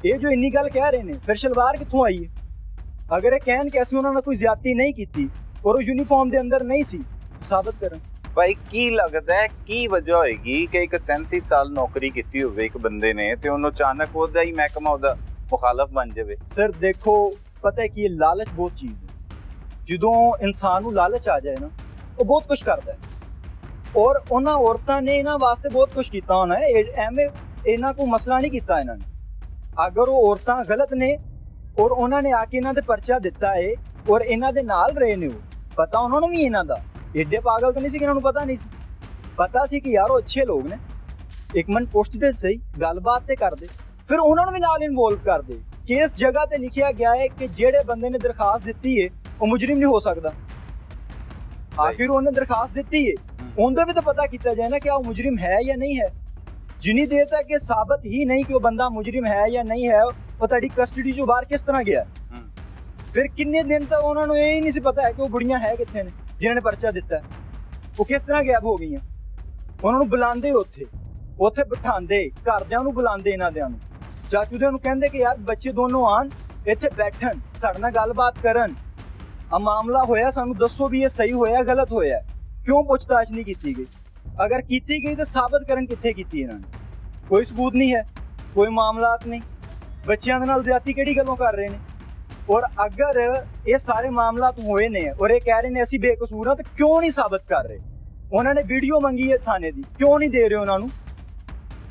ਇਹ ਜੋ ਇੰਨੀ ਗੱਲ ਕਹਿ ਰਹੇ ਨੇ, ਫਿਰ ਸ਼ਲਵਾਰ ਕਿੱਥੋਂ ਆਈ ਹੈ? ਅਗਰ ਇਹ ਕਹਿਣ ਕਿ ਅਸੀਂ ਉਹਨਾਂ ਨਾਲ ਕੋਈ ਜ਼ਿਆਦਤੀ ਨਹੀਂ ਕੀਤੀ ਔਰ ਉਹ ਯੂਨੀਫਾਰਮ ਦੇ ਅੰਦਰ ਨਹੀਂ ਸੀ, ਸਾਬਤ ਕਰਨ। ਭਾਈ ਕੀ ਲੱਗਦਾ ਹੈ ਕੀ ਵਜ੍ਹਾ ਹੋਏਗੀ ਕਿ ਇੱਕ 37 ਸਾਲ ਨੌਕਰੀ ਕੀਤੀ ਹੋਵੇ ਇੱਕ ਬੰਦੇ ਨੇ ਤੇ ਉਹਨੂੰ ਅਚਾਨਕ ਉਹਦਾ ਹੀ ਮਹਿਕਮਾ ਉਹਦਾ ਮੁਖਾਲਫ ਬਣ ਜਾਵੇ? ਸਰ ਦੇਖੋ, ਪਤਾ ਹੈ ਕਿ ਇਹ ਲਾਲਚ ਬਹੁਤ ਚੀਜ਼ ਹੈ। ਜਦੋਂ ਇਨਸਾਨ ਨੂੰ ਲਾਲਚ ਆ ਜਾਏ ਨਾ, ਉਹ ਬਹੁਤ ਕੁਝ ਕਰਦਾ ਹੈ। ਔਰ ਉਹਨਾਂ ਔਰਤਾਂ ਨੇ ਇਹਨਾਂ ਵਾਸਤੇ ਬਹੁਤ ਕੁਝ ਕੀਤਾ ਹੋਣਾ ਹੈ, ਐਵੇਂ ਇਹਨਾਂ ਕੋਈ ਮਸਲਾ ਨਹੀਂ ਕੀਤਾ ਇਹਨਾਂ ਨੇ। ਅਗਰ ਉਹ ਔਰਤਾਂ ਗਲਤ ਨੇ ਔਰ ਉਹਨਾਂ ਨੇ ਆ ਕੇ ਇਹਨਾਂ ਦੇ ਪਰਚਾ ਦਿੱਤਾ ਹੈ ਔਰ ਇਹਨਾਂ ਦੇ ਨਾਲ ਰਹੇ ਨੇ, ਉਹ ਪਤਾ ਉਹਨਾਂ ਨੂੰ ਵੀ ਇਹਨਾਂ ਦਾ, ਏਡੇ ਪਾਗਲ ਤਾਂ ਨਹੀਂ ਸੀ ਕਿ ਇਹਨਾਂ ਨੂੰ ਪਤਾ ਨਹੀਂ ਸੀ। ਪਤਾ ਸੀ ਕਿ ਯਾਰ ਉਹ ਅੱਛੇ ਲੋਕ ਨੇ, ਇੱਕ ਮਨ ਪੁੱਛਦੇ ਸਹੀ, ਗੱਲਬਾਤ ਤੇ ਕਰਦੇ, ਫਿਰ ਉਹਨਾਂ ਨੂੰ ਵੀ ਨਾਲ ਇਨਵੋਲਵ ਕਰਦੇ। ਕਿ ਇਸ ਜਗ੍ਹਾ ਤੇ ਲਿਖਿਆ ਗਿਆ ਹੈ ਕਿ ਜਿਹੜੇ ਬੰਦੇ ਨੇ ਦਰਖਾਸਤ ਦਿੱਤੀ ਹੈ ਉਹ ਮੁਜਰਿਮ ਨਹੀਂ ਹੋ ਸਕਦਾ। ਆਖਿਰ ਉਹਨੇ ਦਰਖਾਸਤ ਦਿੱਤੀ ਹੈ, ਉਹਦਾ ਵੀ ਤਾਂ ਪਤਾ ਕੀਤਾ ਜਾਏ ਨਾ ਕਿ ਉਹ ਮੁਜਰਿਮ ਹੈ ਜਾਂ ਨਹੀਂ ਹੈ। ਜਿੰਨੀ ਦੇਰ ਤੱਕ ਇਹ ਸਾਬਤ ਹੀ ਨਹੀਂ ਕਿ ਉਹ ਬੰਦਾ ਮੁਜਰਿਮ ਹੈ ਜਾਂ ਨਹੀਂ ਹੈ, ਉਹ ਤੁਹਾਡੀ ਕਸਟਡੀ ਚੋਂ ਬਾਹਰ ਕਿਸ ਤਰ੍ਹਾਂ ਗਿਆ? ਫਿਰ ਕਿੰਨੇ ਦਿਨ ਤੱਕ ਉਹਨਾਂ ਨੂੰ ਇਹ ਹੀ ਨਹੀਂ ਸੀ ਪਤਾ ਹੈ ਕਿ ਉਹ ਬੁੜੀਆਂ ਹੈ ਕਿੱਥੇ ਨੇ ਜਿਨ੍ਹਾਂ ਨੇ ਪਰਚਾ ਦਿੱਤਾ, ਉਹ ਕਿਸ ਤਰ੍ਹਾਂ ਗਾਇਬ ਹੋ ਗਈਆਂ? ਉਹਨਾਂ ਨੂੰ ਬੁਲਾਉਂਦੇ ਉੱਥੇ ਬਿਠਾਉਂਦੇ, ਘਰਦਿਆਂ ਨੂੰ ਬੁਲਾਉਂਦੇ, ਇਹਨਾਂ ਦਿਆਂ ਨੂੰ, ਚਾਚੂ ਦੇ ਨੂੰ ਕਹਿੰਦੇ ਕਿ ਯਾਰ ਬੱਚੇ ਦੋਨੋਂ ਆਣ, ਇੱਥੇ ਬੈਠਣ, ਸਾਡੇ ਨਾਲ ਗੱਲਬਾਤ ਕਰਨ, ਆ ਮਾਮਲਾ ਹੋਇਆ, ਸਾਨੂੰ ਦੱਸੋ ਵੀ ਇਹ ਸਹੀ ਹੋਇਆ ਗਲਤ ਹੋਇਆ, ਕਿਉਂ ਪੁੱਛਤਾਛ ਨਹੀਂ ਕੀਤੀ ਗਈ? ਅਗਰ ਕੀਤੀ ਗਈ ਤਾਂ ਸਾਬਤ ਕਰਨ ਕਿੱਥੇ ਕੀਤੀ ਇਹਨਾਂ ਨੇ? ਕੋਈ ਸਬੂਤ ਨਹੀਂ ਹੈ, ਕੋਈ ਮਾਮਲਾਤ ਨਹੀਂ। ਬੱਚਿਆਂ ਦੇ ਨਾਲ ਜ਼ਿਆਦਤੀ ਕਿਹੜੀ ਗੱਲੋਂ ਕਰ ਰਹੇ ਨੇ? ਔਰ ਅਗਰ ਇਹ ਸਾਰੇ ਮਾਮਲਾਤ ਹੋਏ ਨੇ ਔਰ ਇਹ ਕਹਿ ਰਹੇ ਨੇ ਅਸੀਂ ਬੇਕਸੂਰ ਹਾਂ, ਤਾਂ ਕਿਉਂ ਨਹੀਂ ਸਾਬਤ ਕਰ ਰਹੇ? ਉਹਨਾਂ ਨੇ ਵੀਡੀਓ ਮੰਗੀ ਹੈ ਥਾਣੇ ਦੀ, ਕਿਉਂ ਨਹੀਂ ਦੇ ਰਹੇ ਉਹਨਾਂ ਨੂੰ?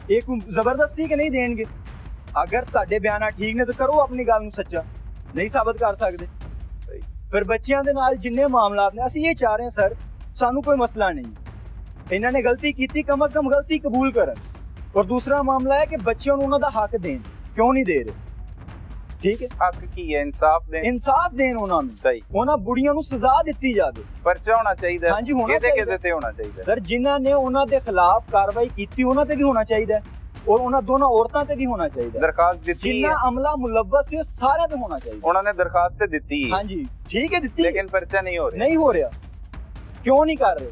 ਇਹ ਕੋਈ ਜ਼ਬਰਦਸਤੀ ਕਿ ਨਹੀਂ ਦੇਣਗੇ? ਅਗਰ ਤੁਹਾਡੇ ਬਿਆਨਾਂ ਠੀਕ ਨੇ ਤਾਂ ਕਰੋ ਆਪਣੀ ਗੱਲ ਨੂੰ ਸੱਚਾ, ਨਹੀਂ ਸਾਬਤ ਕਰ ਸਕਦੇ ਫਿਰ ਬੱਚਿਆਂ ਦੇ ਨਾਲ ਜਿੰਨੇ ਮਾਮਲਾਤ ਨੇ ਅਸੀਂ ਇਹ ਚਾਹ ਰਹੇ ਹਾਂ ਸਰ, ਸਾਨੂੰ ਕੋਈ ਮਸਲਾ ਨਹੀਂ, ਇਹਨਾਂ ਨੇ ਗਲਤੀ ਕੀਤੀ ਕਮ ਸੇ ਕਮ ਗਲਤੀ ਕਬੂਲ ਕਰਨ। ਔਰ ਦੂਸਰਾ ਮਾਮਲਾ ਹੈ ਕਿ ਬੱਚਿਆਂ ਨੂੰ ਉਹਨਾਂ ਦਾ ਹੱਕ ਦੇਣ, ਕਿਉਂ ਨਹੀਂ ਦੇ ਰਹੇ? ਠੀਕ ਹੈ, ਹੱਕ ਕੀ ਹੈ? ਇਨਸਾਫ ਦੇ, ਇਨਸਾਫ ਦੇਣ ਉਹਨਾਂ ਨੂੰ, ਸਹੀ, ਉਹਨਾਂ ਬੁੜੀਆਂ ਨੂੰ ਸਜ਼ਾ ਦਿੱਤੀ ਜਾਵੇ, ਪਰਚਾ ਹੋਣਾ ਚਾਹੀਦਾ। ਹਾਂਜੀ ਹੋਣਾ ਕਿਹਦੇ ਚਾਹੀਦਾ ਤੇ ਹੋਣਾ ਚਾਹੀਦਾ ਸਰ, ਜਿਨ੍ਹਾਂ ਨੇ ਉਹਨਾਂ ਦੇ ਖਿਲਾਫ ਕਾਰਵਾਈ ਕੀਤੀ ਉਹਨਾਂ ਤੇ ਵੀ ਹੋਣਾ ਚਾਹੀਦਾ ਔਰ ਉਹਨਾਂ ਦੋਨਾਂ ਔਰਤਾਂ ਤੇ ਵੀ ਹੋਣਾ ਚਾਹੀਦਾ। ਦਰਖਾਸਤ ਦਿੱਤੀ ਜਿੰਨਾ ਅਮਲਾ ਮੁਲਵਸ ਸੀ ਉਹ ਸਾਰਿਆਂ ਤੇ ਹੋਣਾ ਚਾਹੀਦਾ। ਉਹਨਾਂ ਨੇ ਦਰਖਾਸਤ ਤੇ ਦਿੱਤੀ ਹੈ, ਹਾਂਜੀ ਠੀਕ ਹੈ ਦਿੱਤੀ, ਲੇਕਿਨ ਪਰਚਾ ਨਹੀਂ ਹੋ ਰਿਹਾ। ਨਹੀਂ ਹੋ ਰਿਹਾ, ਕਿਉਂ ਨਹੀਂ ਕਰ ਰਹੇ?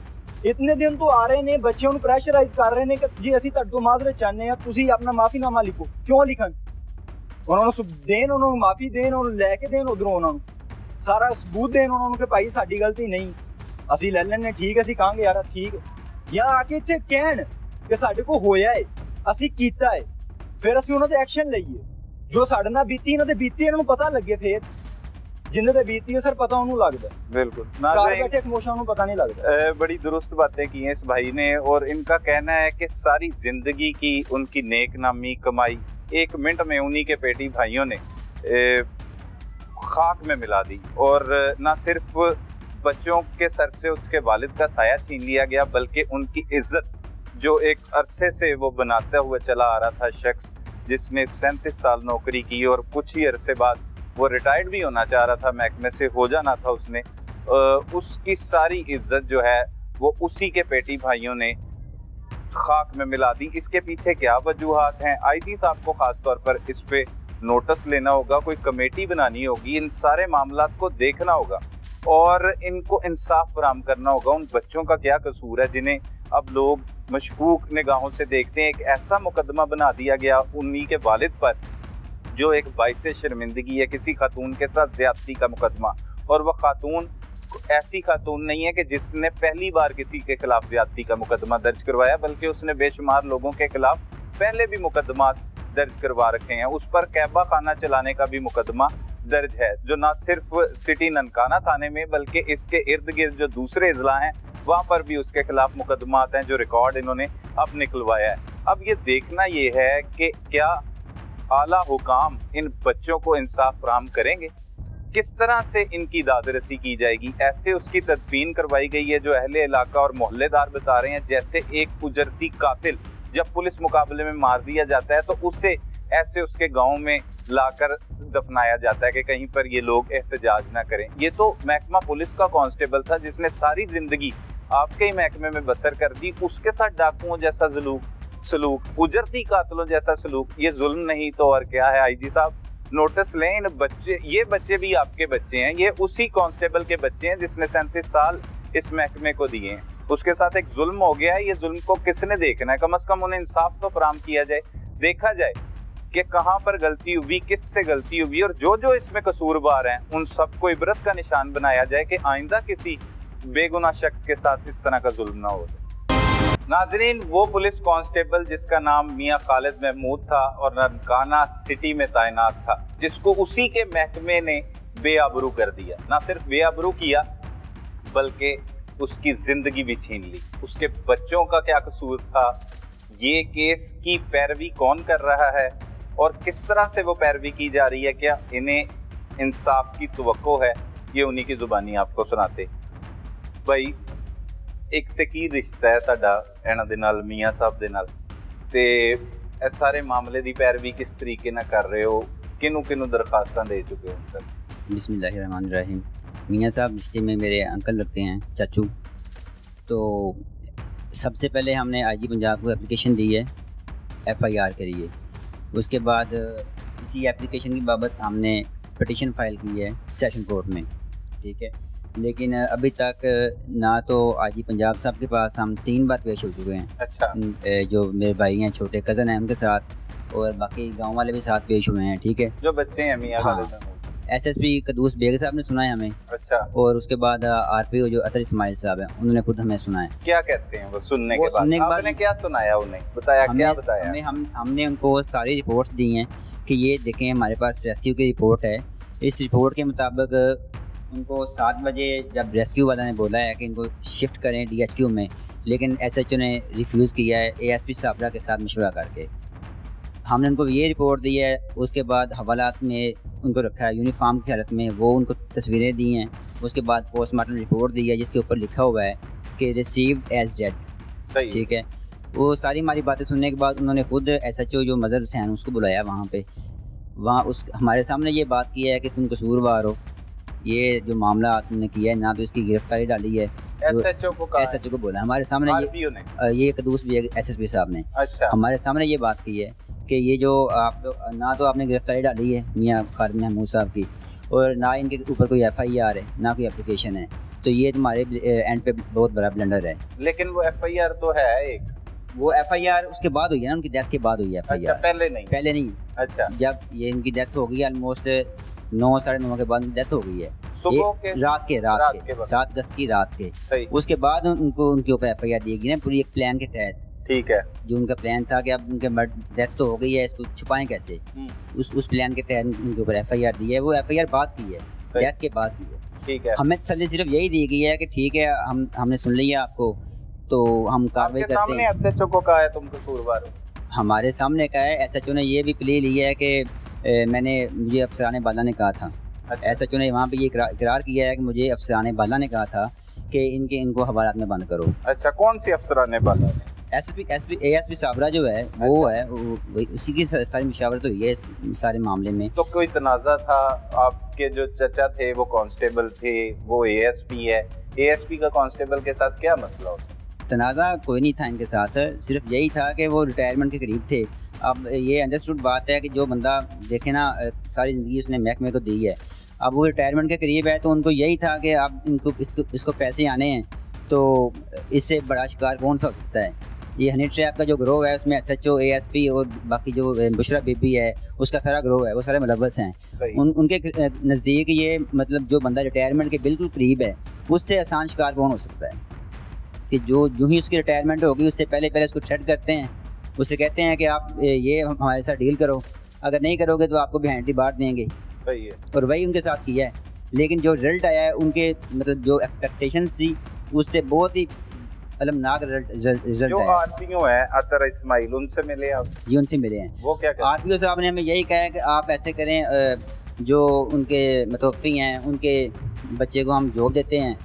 ਇਤਨੇ ਦਿਨ ਤੋਂ ਆ ਰਹੇ ਨੇ, ਬੱਚਿਆਂ ਨੂੰ ਪ੍ਰੈਸ਼ਰਾਈਜ਼ ਕਰ ਰਹੇ ਨੇ ਕਿ ਜੀ ਅਸੀਂ ਤੁਹਾਡੇ ਤੋਂ ਮਾਜ਼ਰਤ ਚਾਹੁੰਦੇ ਹਾਂ, ਤੁਸੀਂ ਆਪਣਾ ਮਾਫੀਨਾਮਾ ਲਿਖੋ। ਕਿਉਂ ਲਿਖਣ? ਉਹਨਾਂ ਨੂੰ ਦੇਣ, ਉਹਨਾਂ ਨੂੰ ਮਾਫੀ ਦੇਣ, ਉਹਨੂੰ ਲੈ ਕੇ ਦੇਣ, ਉਧਰੋਂ ਉਹਨਾਂ ਨੂੰ ਸਾਰਾ ਸਬੂਤ ਦੇਣ ਉਹਨਾਂ ਨੂੰ ਕਿ ਭਾਈ ਸਾਡੀ ਗਲਤੀ ਨਹੀਂ, ਅਸੀਂ ਲੈ ਲੈਣੇ, ਠੀਕ, ਅਸੀਂ ਕਹਾਂਗੇ ਯਾਰ ਠੀਕ, ਜਾਂ ਆ ਕੇ ਇੱਥੇ ਕਹਿਣ ਕਿ ਸਾਡੇ ਕੋਲ ਹੋਇਆ ਹੈ, ਅਸੀਂ ਕੀਤਾ ਹੈ, ਫਿਰ ਅਸੀਂ ਉਹਨਾਂ ਤੇ ਐਕਸ਼ਨ ਲਈਏ। ਜੋ ਸਾਡੇ ਨਾਲ ਬੀਤੀ ਇਹਨਾਂ ਤੇ ਬੀਤੀ ਇਹਨਾਂ ਨੂੰ ਪਤਾ ਲੱਗੇ, ਫਿਰ जिन्हें तो बीती है सर पता उन्होंने लगता है, बिल्कुल कार बैठे इमोशन को पता नहीं लगता। बड़ी दुरुस्त बातें की हैं इस भाई ने, और इनका कहना है कि सारी जिंदगी की उनकी नेक नामी कमाई 1 मिनट में उन्हीं के पेटी भाइयों ने खाक में मिला दी, और ना सिर्फ बच्चों के सर से उसके वालिद का साया छीन लिया गया, बल्कि उनकी इज्जत जो एक अरसे से वो बनाते हुए चला आ रहा था, शख्स जिसने 37 साल नौकरी की और कुछ ही अरसे बाद वो रिटायर्ड भी होना चाह रहा था, महकमे से हो जाना था उसने, उसकी सारी इज्जत जो है वो उसी के पेटी भाइयों ने खाक में मिला दी। इसके पीछे क्या वजूहात हैं, आईजी साहब को खास तौर पर इस पे नोटिस लेना होगा, कोई कमेटी बनानी होगी, इन सारे मामलात को देखना होगा और इनको इंसाफ फराहम करना होगा। उन बच्चों का क्या कसूर है जिन्हें अब लोग मशकूक निगाहों से देखते हैं। एक ऐसा मुकदमा बना दिया गया उन्हीं के वालिद पर जो एक बाइस शर्मिंदगी है, किसी खातून के साथ ज्यादती का मुकदमा, और वह खातून ऐसी खातून नहीं है कि जिसने पहली बार किसी के खिलाफ ज्यादती का मुकदमा दर्ज करवाया, बल्कि उसने बेशुमार लोगों के खिलाफ पहले भी मुकदमा दर्ज करवा रखे हैं। उस पर कैबा खाना चलाने का भी मुकदमा दर्ज है, जो न सिर्फ सिटी ननकाना थाने में बल्कि इसके इर्द गिर्द जो दूसरे अजला हैं वहाँ पर भी उसके खिलाफ मुकदमा आते हैं, जो रिकॉर्ड इन्होंने अब निकलवाया है। अब ये देखना ये है कि क्या आला हुकाम इन बच्चों को इंसाफ फराहम करेंगे, किस तरह से इनकी दादरसी की जाएगी। ऐसे उसकी तदफीन करवाई गई है जो अहले इलाका और मोहल्लेदार बता रहे हैं, जैसे एक उजरती कातिल जब पुलिस मुकाबले में मार दिया जाता है तो उसे ऐसे उसके गांव में लाकर दफनाया जाता है कि कहीं पर ये लोग एहतजाज ना करें। ये तो महकमा पुलिस का कांस्टेबल था जिसने सारी जिंदगी आपके ही महकमे में बसर कर दी, उसके साथ डाकुओं जैसा सलूक, उजरती कातिलों जैसा सलूक, ये जुल्म नहीं तो और क्या है। आईजी साहब नोटिस लें, इन बच्चे, ये बच्चे भी आपके बच्चे हैं, ये उसी कांस्टेबल के बच्चे हैं जिसने 37 साल इस महकमे को दिए हैं। उसके साथ एक जुल्म हो गया है, ये जुल्म को किसने देखना है? कम से कम उन्हें इंसाफ तो फराहम किया जाए, देखा जाए कि कहाँ पर गलती हुई, किससे गलती हुई, और जो जो इसमें कसूरवार हैं उन सबको इबरत का निशान बनाया जाए कि आइंदा किसी बेगुनाह शख्स के साथ इस तरह का जुल्म ना हो। नाजरीन, वो पुलिस कांस्टेबल जिसका नाम मियां खालिद महमूद था और ननकाना सिटी में तैनात था, जिसको उसी के महकमे ने बेआबरू कर दिया, ना सिर्फ बेआबरू किया बल्कि उसकी जिंदगी भी छीन ली। उसके बच्चों का क्या कसूर था, ये केस की पैरवी कौन कर रहा है और किस तरह से वो पैरवी की जा रही है, क्या इन्हें इंसाफ की तवक्को है, ये उन्हीं की जुबानी आपको सुनाते। भाई, एक तकी रिश्ता है साडा इन्हां दे नाल, मियां साहब दे नाल, ते इस सारे मामले दी पैरवी किस तरीके नाल कर रहे हो, किनू दरखास्तां दे चुके हो सर? बिस्मिल्लाहिर्रहमानिर्रहीम। मियां साहब रिश्ते में मेरे अंकल लगते हैं, चाचू। तो सबसे पहले हमने आईजी पंजाब को एप्लीकेशन दी है FIR के लिए, उसके बाद इसी एप्लीकेशन की बाबत हमने पिटीशन फाइल की है सेशन कोर्ट में, ठीक है। लेकिन अभी तक ना तो आईजी पंजाब साहब के पास हम 3 बार पेश हो चुके हैं। अच्छा। जो मेरे भाई हैं, छोटे कज़न हैं, उनके साथ, और बाकी गांव वाले भी साथ पेश हुए हैं, ठीक है। जो बच्चे हैं मियां खालिद महमूद, SSP कदूस बेग साहब ने सुना है हमें। अच्छा। और उसके बाद RPO जो अतर इस्माइल साहब हैं, उन्होंने खुद हमें सुनाया। क्या कहते हैं वो सुनने के बाद? आपने क्या सुनाया उन्हें, बताया क्या बताया? हमने उनको सारी रिपोर्ट्स दी हैं कि ये देखें हमारे पास रेस्क्यू की रिपोर्ट है। इस रिपोर्ट के मुताबिक उनको 7 बजे जब रेस्क्यू वाला ने बोला है कि इनको शिफ्ट करें DHQ में, लेकिन SHO ने रिफ्यूज़ किया है ASP साबरा के साथ मशवरा करके। हमने उनको ये रिपोर्ट दी है, उसके बाद हवालात में उनको रखा है यूनिफॉर्म की हालत में, वो उनको तस्वीरें दी हैं, उसके बाद पोस्टमार्टम रिपोर्ट दी है जिसके ऊपर लिखा हुआ है कि रिसीव्ड एज डेड। सही। ठीक है, वो सारी हमारी बातें सुनने के बाद उन्होंने खुद SHO जो मज़हर हुसैन उसको बुलाया वहाँ पे, वहाँ उस हमारे सामने ये बात की है कि तुम कसूरवार हो, ये जो मामला तुमने किया है ना तो इसकी गिरफ्तारी डाली है। SHO को कहा SHO को बोला हमारे सामने RPO ने। ये कदूस भी SSP साहब ने अच्छा। हमारे सामने ये बात की है कि ये जो आप ना तो आपने गिरफ्तारी डाली है मियाँ खालिद महमूद साहब की, और ना इनके ऊपर कोई FIR है, ना कोई एप्लीकेशन है, तो ये तुम्हारे एंड पे बहुत बड़ा ब्लंडर है। लेकिन वो FIR तो है एक। वो FIR उसके बाद हुई है ना, उनकी डेथ के बाद हुई है FIR। अच्छा, पहले नहीं। पहले नहीं। अच्छा। जब ये इनकी डेथ हो गई ऑलमोस्ट 9 साढ़े 9 के बाद डेथ हो गई है, सुबह के रात के वक्त। 7 अगस्त की रात के। सही। उसके बाद उनको उनके ऊपर FIR दी गई ना पूरी एक प्लान के तहत। ठीक है। जो उनका प्लान था कि अब उनके डेथ तो हो गई है, इसको छुपाएं कैसे, उस प्लान के तहत उनके ऊपर FIR दी है। वो FIR बात की है, डेथ के बाद की है। ठीक है। हमें तसल्ली सिर्फ यही दी गई है कि ठीक है हमने सुन लिया आपको, तो हम कार्रवाई करते हैं। SHO को कहा है तुम कसूरवार हो। हमारे सामने कहा है, SHO ने ये भी प्ले ली है कि मुझे अफसरान बाला ने कहा था। अच्छा। SHO ने वहाँ पे ये इकरार किया है कि मुझे अफसरान बाला ने कहा था कि इनको हवालात में बंद करो। अच्छा, कौन सी अफसरान बाला ने? ASP साबरा जो है वो है, उसी की सारी मुशावरत हुई है इस सारे मामले में। तो कोई तनाज़ा था? आपके जो चचा थे वो कांस्टेबल थे, वो ASP है, ASP का कांस्टेबल के साथ क्या मसला होता? तनाज़ा कोई नहीं था इनके साथ, सिर्फ यही था कि वो रिटायरमेंट के करीब थे। अब ये अंडरस्टूड बात है कि जो बंदा देखे ना सारी ज़िंदगी उसने महकमे को दी है, अब वो रिटायरमेंट के करीब है, तो उनको यही था कि अब इसको पैसे आने हैं, तो इससे बड़ा शिकार कौन सा हो सकता है। ये हनी ट्रैप का जो ग्रोह है उसमें SHO, ASP और बाकी जो बुशरा बीबी है उसका सारा ग्रोह है, वो सारे मुलव्वस हैं। उनके नज़दीक ये मतलब जो बंदा रिटायरमेंट के बिल्कुल करीब है उससे आसान शिकार कौन हो सकता है कि जो ही उसकी रिटायरमेंट होगी उससे पहले उसको थ्रेट करते हैं, उससे कहते हैं कि आप ये हमारे साथ डील करो, अगर नहीं करोगे तो आपको बिहाइंड दी बार देंगे। सही है। और वही उनके साथ किया है, लेकिन जो रिजल्ट आया है उनके मतलब जो एक्सपेक्टेशंस थी उससे बहुत ही अलमनाक रिजल्ट जो आया। RPO है अतर इस्माइल, उनसे मिले आप? जी उनसे मिले हैं। वो क्या कहते हैं? RPO साहब ने हमें यही कहा है कि आप ऐसे करें, जो उनके मतवफ़ी हैं उनके बच्चे को हम जॉब देते हैं,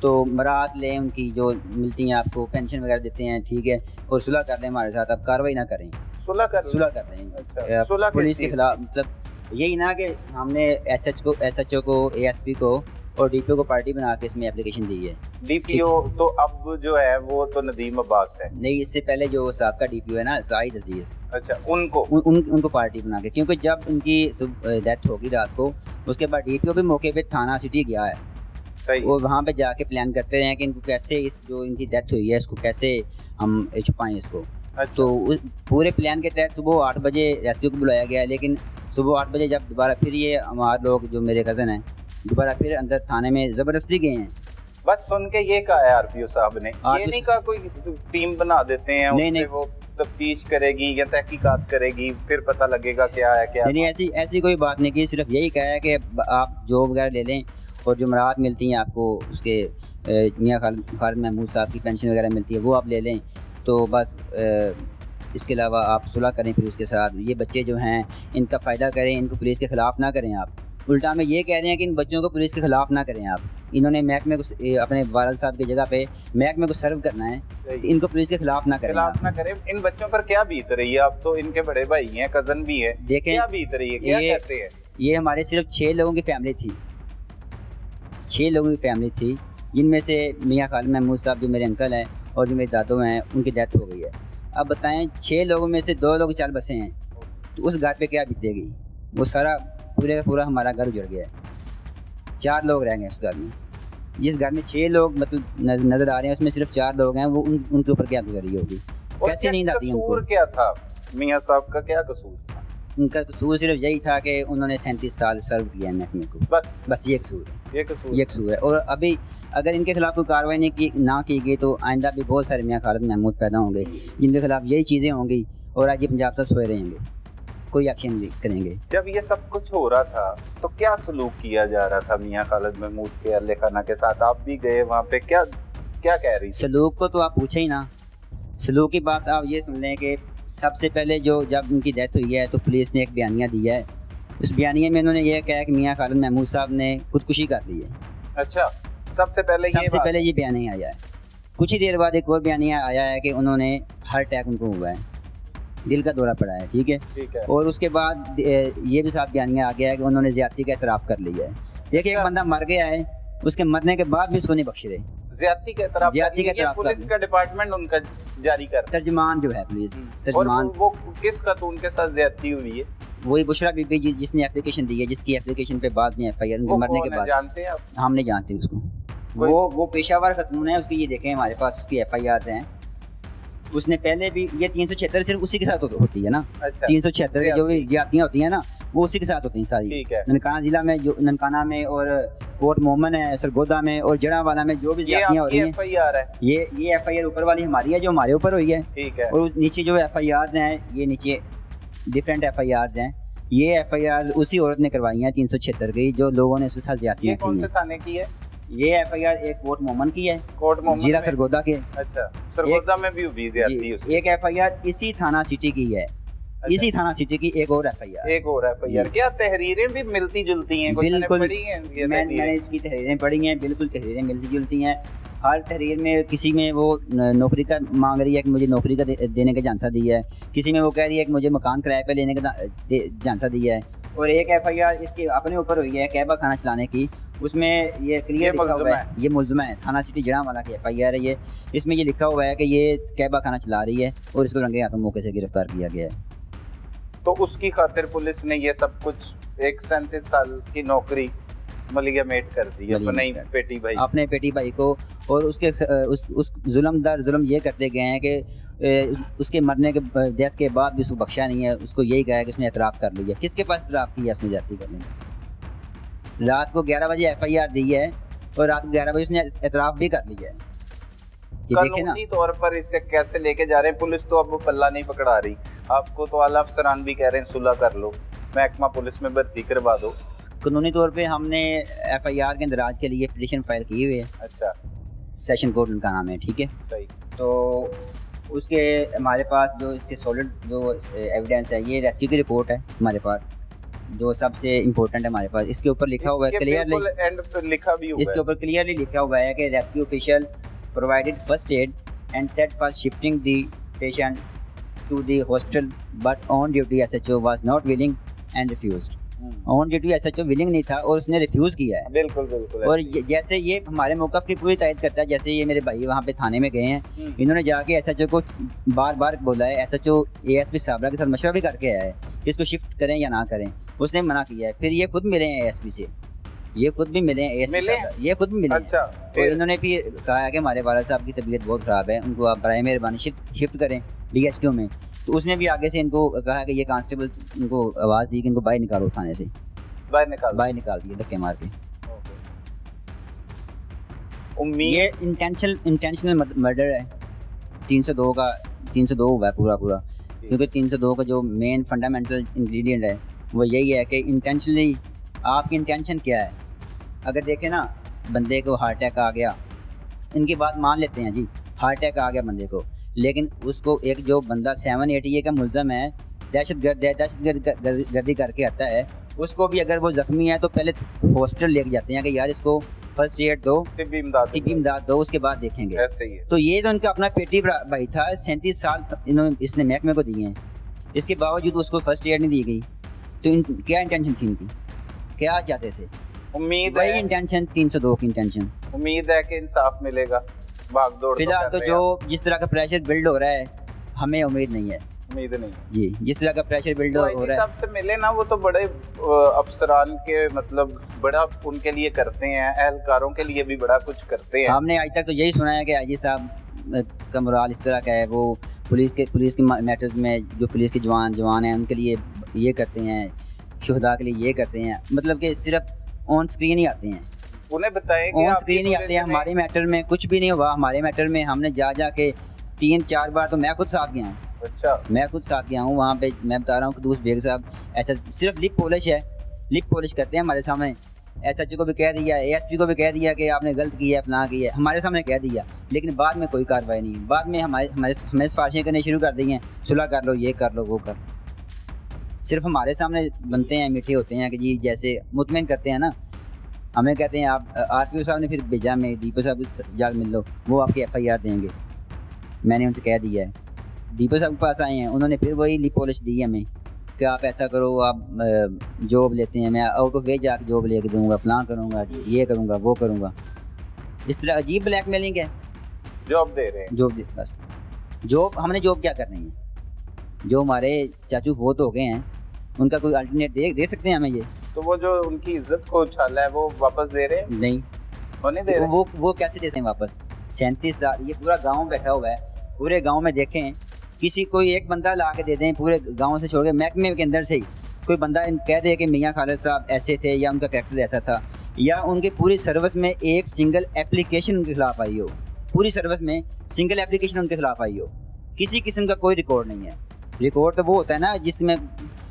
तो मराहत लें उनकी जो मिलती हैं, आपको पेंशन वगैरह देते हैं, ठीक है, और सुलह कर लें हमारे साथ, अब कार्रवाई ना करें, सुलह कर लें। अच्छा, सुलह पुलिस के किस खिलाफ, मतलब यही ना कि हमने SHO को ASP को और DPO को पार्टी बना के इसमें एप्लीकेशन दी है। DPO तो अब जो है वो तो नदीम अब्बास है। नहीं, इससे पहले जो साबका DPO है ना जाहिद अजीज, अच्छा, उनको उनको पार्टी बना के, क्योंकि जब उनकी डेथ होगी रात को, उसके बाद DPO भी मौके पे थाना सिटी गया है। सही। वो वहाँ पे जाके प्लान करते रहे हैं कि इनको कैसे जो इनकी डेथ हुई है इसको कैसे हम छुपाएं इसको। अच्छा। तो उस पूरे प्लान के तहत सुबह 8 बजे रेस्क्यू को बुलाया गया, लेकिन सुबह 8 बजे जब दोबारा फिर ये हमारे लोग जो मेरे कज़न हैं दोबारा फिर अंदर थाने में ज़बरदस्ती गए हैं। बस सुन के ये कहा है RPO साहब ने, ये नहीं कहा कोई टीम बना देते हैं, नहीं, वो तफ्तीश करेगी या तहकीकात करेगी, फिर पता लगेगा क्या है क्या नहीं, ऐसी कोई बात नहीं की, सिर्फ यही कहा है कि आप जॉब वगैरह ले लें और जो मराहत मिलती हैं आपको, उसके मियाँ खालिद महमूद साहब की पेंशन वगैरह मिलती है वो आप ले लें, तो बस इसके अलावा आप सुलह करें फिर उसके साथ। ये बच्चे जो हैं इनका फ़ायदा करें, इनको पुलिस के ख़िलाफ़ ना करें आप। उल्टा में ये कह रहे हैं कि इन बच्चों को पुलिस के ख़िलाफ़ ना करें आप। इन्होंने महकमे को अपने वालिद साहब की जगह पे महकमे को सर्व करना है, इनको पुलिस के ख़िलाफ़ ना करें। इन बच्चों पर क्या बीत रही है? आप तो इनके बड़े भाई हैं, कज़न भी है, देखें क्या बीत रही है, क्या कहते हैं? ये हमारे सिर्फ 6 लोगों की फैमिली थी, 6 लोगों की फैमिली थी, जिनमें से मियाँ खालिद महमूद साहब जो मेरे अंकल हैं और जो मेरे दादो हैं उनकी डेथ हो गई है। अब बताएं 6 लोगों में से 2 लोग चल बसे हैं, तो उस घर पे क्या बीतेगी? वो सारा पूरे का पूरा हमारा घर उजड़ गया है। 4 लोग रह गए उस घर में, जिस घर में 6 लोग मतलब नज़र आ रहे हैं उसमें सिर्फ 4 लोग हैं, वो उनके ऊपर क्या गुजरी होगी, कैसे नींद आती है उनको? क्या था मियाँ साहब का, क्या कसूर था? उनका कसूर सिर्फ यही था कि उन्होंने 37 साल सर्व किया है महकमे को, बस ये कसूर है, ये कसूर है। और अभी अगर इनके खिलाफ कोई कार्रवाई ना की गई तो आइंदा भी बहुत सारे मियाँ खालिद महमूद पैदा होंगे जिनके खिलाफ यही चीज़ें होंगी और आज ये पंजाब से सोए रहेंगे, कोई एक्शन करेंगे। जब ये सब कुछ हो रहा था तो क्या सलूक किया जा रहा था मियाँ खालिद महमूद के अहले खाना के साथ? आप भी गए वहाँ पे, क्या कह रही थी? सलूक को तो आप पूछे ही ना, सलूक की बात आप ये सुन लें कि सबसे पहले जो जब उनकी डेथ हुई है तो पुलिस ने एक बयानिया दिया है। उस बयानिए में उन्होंने ये कहा कि मियां खालिद महमूद साहब ने खुदकुशी कर ली है। अच्छा, सबसे पहले ये बयानिया आया है। कुछ ही देर बाद एक और बयानिया आया है कि उन्होंने हार्ट अटैक उनको हुआ है, दिल का दौरा पड़ा है। ठीक है। और उसके बाद ये भी साथ बयानिया आ गया है कि उन्होंने ज्यादती का एतराफ़ कर लिया है। देखिए, एक बंदा मर गया है, उसके मरने के बाद भी उसको नहीं बख्श रहे। ज्यादती का एतराफ़ पुलिस का डिपार्टमेंट उनका जारी कर, तर्जमान जो है पुलिस तर्जमान, वो किस कानून के साथ ज्यादती हुई है? वही बुशरा बीबी जिसने एप्लीकेशन दी है, जिसकी एप्लीकेशन पे बाद में एफआईआर उनके मरने के बाद। जानते हैं आप? हम नहीं जानते उसको। वो पेशावर खतून है, उसकी ये देखें हमारे पास उसकी एफआईआर हैं। उसने पहले भी ये 376 सिर्फ उसी के साथ होती है ना। अच्छा। 376 की जो भी ज्यादतियाँ होती हैं ना, वो उसी के साथ होती हैं सारी। ठीक है। ननकाना जिला में, जो ननकाना में और कोट मोमन है, सरगोदा में और जड़ावाला में जो भी ज्यादतियाँ हो रही हैं, एफआईआर है ये एफआईआर ऊपर वाली हमारी है, जो हमारे ऊपर हुई है। ठीक है। और नीचे जो एफआईआर हैं, ये नीचे डिफरेंट एफआईआर हैं। ये एफआईआर उसी औरत ने करवाई है 376 की, जो लोगों ने उसके साथ ज्यादतियाँ की हैं। कौन से थाने की है ये एफआईआर? एक कोट मोमन की है, कोट मोमन जिला सरगोदा के। अच्छा, सरगोदा में भी हुई ज्यादती उसकी। एक एफआईआर इसी थाना सिटी की है। अच्छा। इसी थाना सिटी की एक और एफआईआर। क्या तहरीरें भी मिलती जुलती हैं? बिल्कुल, पढ़ी हैं? मैंने इसकी तहरीरें पढ़ी हैं। बिल्कुल तहरीरें मिलती जुलती हैं। हर तहरीर में किसी में वो नौकरी का मांग रही है कि मुझे नौकरी का देने का झांसा दिया है, किसी में वो कह रही है कि मुझे मकान किराए पे लेने का झांसा दिया है। और एक एफआईआर इसके अपने ऊपर हुई है कहबा खाना चलाने की, उसमें ये क्लियर लिखा हुआ है, ये मुलज़मा है, थाना सिटी जड़ावाला की एफआईआर है ये। इसमें ये लिखा हुआ है कि ये कहबा खाना चला रही है और इसको रंगे हाथों मौके से गिरफ्तार किया गया है। तो उसकी खातिर पुलिस ने ये सब कुछ, एक 37 साल की नौकरी मलियामेट कर दी अपने पेटी भाई को। और उसके उस जुल्म दर जुल्म ये करते गए हैं कि उसके मरने के डेथ के बाद भी उसको बख्शा नहीं है। उसको यही कहा है कि उसने एतराफ़ कर लिया। किसके पास एतराफ़ किया उसने ज्यादती करने का? रात को 11 बजे एफआईआर दी है और रात को 11 बजे उसने एतराफ़ भी कर लिया है। कानूनी तौर पर इसे कैसे लेके जा रहे हैं? पुलिस तो अब वो पल्ला नहीं पकड़ा रही। आपको तो आला अफसरान भी कह रहे हैं सुलह कर लो, महकमा पुलिस में भर्ती करवा दो। कानूनी तौर पे हमने एफआईआर के इंदराज के लिए पिटीशन फाइल की हुई है। अच्छा। सेशन कोर्ट ननकाना में। ठीक है। सही। तो उसके हमारे पास जो इसके सॉलिड जो एविडेंस है, ये रेस्क्यू की रिपोर्ट है हमारे पास, जो सबसे इम्पोर्टेंट है हमारे पास। इसके ऊपर लिखा हुआ है क्लियरली, इसके ऊपर क्लियरली लिखा हुआ है कि rescue official provided first aid and set for shifting the patient to the hospital, but on duty SHO was not willing and refused. On duty SHO willing नहीं था और उसने रिफ्यूज किया है। बिल्कुल। और जैसे ये हमारे मौक़िफ़ की पूरी तायद करता है। जैसे ये मेरे भाई वहाँ पे थाने में गए हैं, इन्होंने जाके SHO को बार बोला है। SHO ASP साबरा के साथ मशवरा भी करके आया है, इसको शिफ्ट करें या ना करें, उसने मना किया है। फिर ये खुद मिले हैं ASP से, ये खुद भी मिले हैं ASP साहब, ये खुद भी मिले। अच्छा। तो इन्होंने भी कहा है कि हमारे वाला साहब की तबीयत बहुत ख़राब है, उनको आप बराए मेहरबानी शिफ्ट करें DHQ में। तो उसने भी आगे से इनको कहा कि ये कांस्टेबल इनको आवाज़ दी कि इनको बाहर निकालो, थाने से बाहर निकाल दिए धक्के मार के। ये इंटेंशनल मर्डर है। 302 हुआ है पूरा, क्योंकि 302 का जो मेन फंडामेंटल इंग्रेडिएंट है वो यही है कि इंटेंशनली आपकी इंटेंशन क्या है। अगर देखें ना, बंदे को हार्ट अटैक आ गया, इनकी बात मान लेते हैं जी, हार्ट अटैक आ गया बंदे को, लेकिन उसको एक जो बंदा 780 का मुल्ज़म है, दहशतगर्दी करके आता है, उसको भी अगर वो ज़ख्मी है तो पहले हॉस्पिटल लेके जाते हैं कि यार इसको फर्स्ट एड दो, तिब्बी इमदाद दो, उसके बाद देखेंगे। तो ये तो इनका अपना पेटी भाई था, 37 साल इसने महकमे को दिए हैं, इसके बावजूद उसको फर्स्ट एड नहीं दी गई। तो क्या इंटेंशन थी इनकी, क्या चाहते थे? उम्मीद है इंटेंशन 302 की इंटेंशन, उम्मीद है कि इंसाफ मिलेगा। भागदौड़ फिलहाल तो जो जिस तरह का प्रेशर बिल्ड हो रहा है, हमें उम्मीद नहीं है जी। जिस तरह का प्रेशर बिल्ड हो रहा है, सबसे मिले ना, वो तो बड़े अफसरान के मतलब बड़ा उनके लिए करते हैं, एहलकारों के लिए भी बड़ा कुछ करते हैं। हमने आज तक तो यही सुना है कि आईजी साहब का मोराल इस तरह का है, वो पुलिस के मैटर्स में जो पुलिस के जवान हैं उनके लिए ये करते हैं, शुहदा के लिए ये करते हैं, मतलब कि सिर्फ ऑन स्क्रीन ही आते हैं, उन्हें बताएं कि ऑन स्क्रीन ही आते हैं। हमारे मैटर में कुछ भी नहीं हुआ। हमारे मैटर में हमने जा के 3-4 बार, तो मैं खुद साथ गया हूँ। अच्छा। मैं खुद साथ गया हूँ वहाँ पे। मैं बता रहा हूँ कि दूस बेग साहब ऐसा सिर्फ लिप पॉलिश है, लिप पॉलिश करते हैं हमारे सामने, SHO को भी कह दिया, ASP को भी कह दिया कि आपने गलत किया है, फलां किया है, हमारे सामने कह दिया, लेकिन बाद में कोई कार्रवाई नहीं। बाद में हमें सिफारिशें करनी शुरू कर दी हैं, सुलह कर लो, ये कर लो, वो कर। सिर्फ हमारे सामने बनते हैं, मीठे होते हैं कि जी जैसे मुतमिन करते हैं ना, हमें कहते हैं आप RPO साहब ने फिर भेजा, में DPO साहब जाकर मिल लो, वो आपकी FIR देंगे। मैंने उनसे कह दिया है, DPO साहब के पास आए हैं, उन्होंने फिर वही ली पॉलिश दी हमें कि आप ऐसा करो, आप जॉब लेते हैं, मैं आउट ऑफ वे जाकर जॉब लेके दूंगा, फलां करूँगा, ये करूँगा, वो करूँगा। इस तरह अजीब ब्लैकमेलिंग है। जॉब दे रहे हैं, जॉब बस, जॉब हमने जॉब क्या करनी है? जो हमारे चाचू फोत हो गए हैं, उनका कोई अल्टरनेट दे सकते हैं हमें ये? तो वो जो उनकी इज्जत को उछाला है वो वापस दे रहे हैं? नहीं, वो नहीं दे रहे। वो कैसे दे सकते हैं वापस? 37 साल ये पूरा गांव बैठा हुआ है, पूरे गांव में देखें, किसी कोई एक बंदा ला के दे दें, पूरे गांव से छोड़ के महकमे के अंदर से ही कोई बंदा कह दे कि मियां खालिद साहब ऐसे थे या उनका कैरेक्टर ऐसा था, या उनके पूरी सर्विस में एक सिंगल एप्लीकेशन उनके खिलाफ आई हो, पूरी सर्विस में सिंगल एप्लीकेशन उनके खिलाफ आई हो, किसी किस्म का कोई रिकॉर्ड नहीं है। रिकॉर्ड तो वो होता है ना जिसमें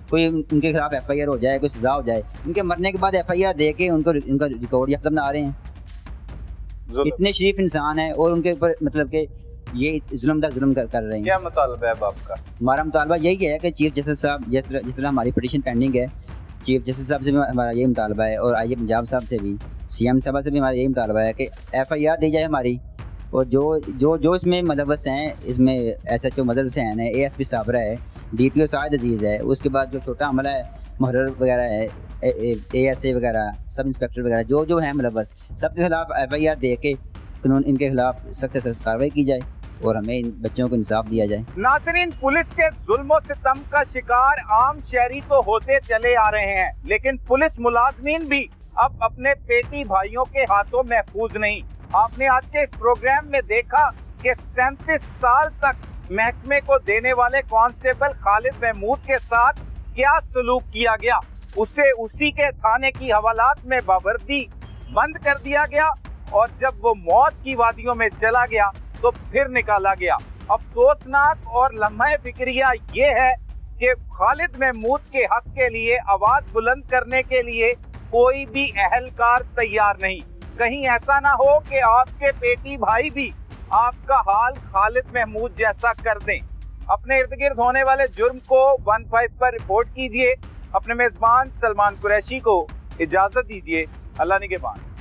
कोई उनके खिलाफ FIR हो जाए, कोई सजा हो जाए, उनके मरने के बाद FIR दे के उनका रिकॉर्ड याफ्ता बना रहे हैं। इतने शरीफ इंसान है और उनके ऊपर मतलब कि ये जुल्म कर रहे हैं। क्या मुतालबा है आपका? हमारा मुतालबा यही है कि चीफ जस्टिस साहब, जिस तरह हमारी पिटीशन पेंडिंग है, चीफ जस्टिस साहब से भी हमारा यही मुतालबा है, और IG पंजाब साहब से भी, CM साहब से भी हमारा यही मुतालबा है कि FIR दी जाए हमारी, और जो इसमें मुलव्वस हैं, इसमें SHO मदर हुसैन है, ASP साबरा है, DPO साहिद अजीज़ है, उसके बाद जो छोटा अमला है मुहर्रर वगैरह है, ASA वगैरह, सब इंस्पेक्टर वगैरह, जो हैं मुलव्वस, सबके खिलाफ FIR दे के कानून इनके खिलाफ सख्त से कार्रवाई की जाए और हमें इन बच्चों को इंसाफ दिया जाए। नाज़रीन, पुलिस के जुल्म सितम का शिकार आम शहरी तो होते चले आ रहे हैं, लेकिन पुलिस मुलाजमीन भी अब अपने पेटी भाइयों के हाथों महफूज नहीं। आपने आज के इस प्रोग्राम में देखा कि 37 साल तक महकमे को देने वाले कांस्टेबल खालिद महमूद के साथ क्या सलूक किया गया। उसे उसी के थाने की हवालात में बावर्दी बंद कर दिया गया, और जब वो मौत की वादियों में चला गया तो फिर निकाला गया। अफसोसनाक और लम्हा फिक्रिया ये है कि खालिद महमूद के हक के लिए आवाज बुलंद करने के लिए कोई भी अहलकार तैयार नहीं। कहीं ऐसा ना हो कि आपके पेटी भाई भी आपका हाल खालिद महमूद जैसा कर दें। अपने इर्द गिर्द होने वाले जुर्म को 15 पर रिपोर्ट कीजिए। अपने मेजबान सलमान कुरैशी को इजाजत दीजिए। अल्लाह निगहबान।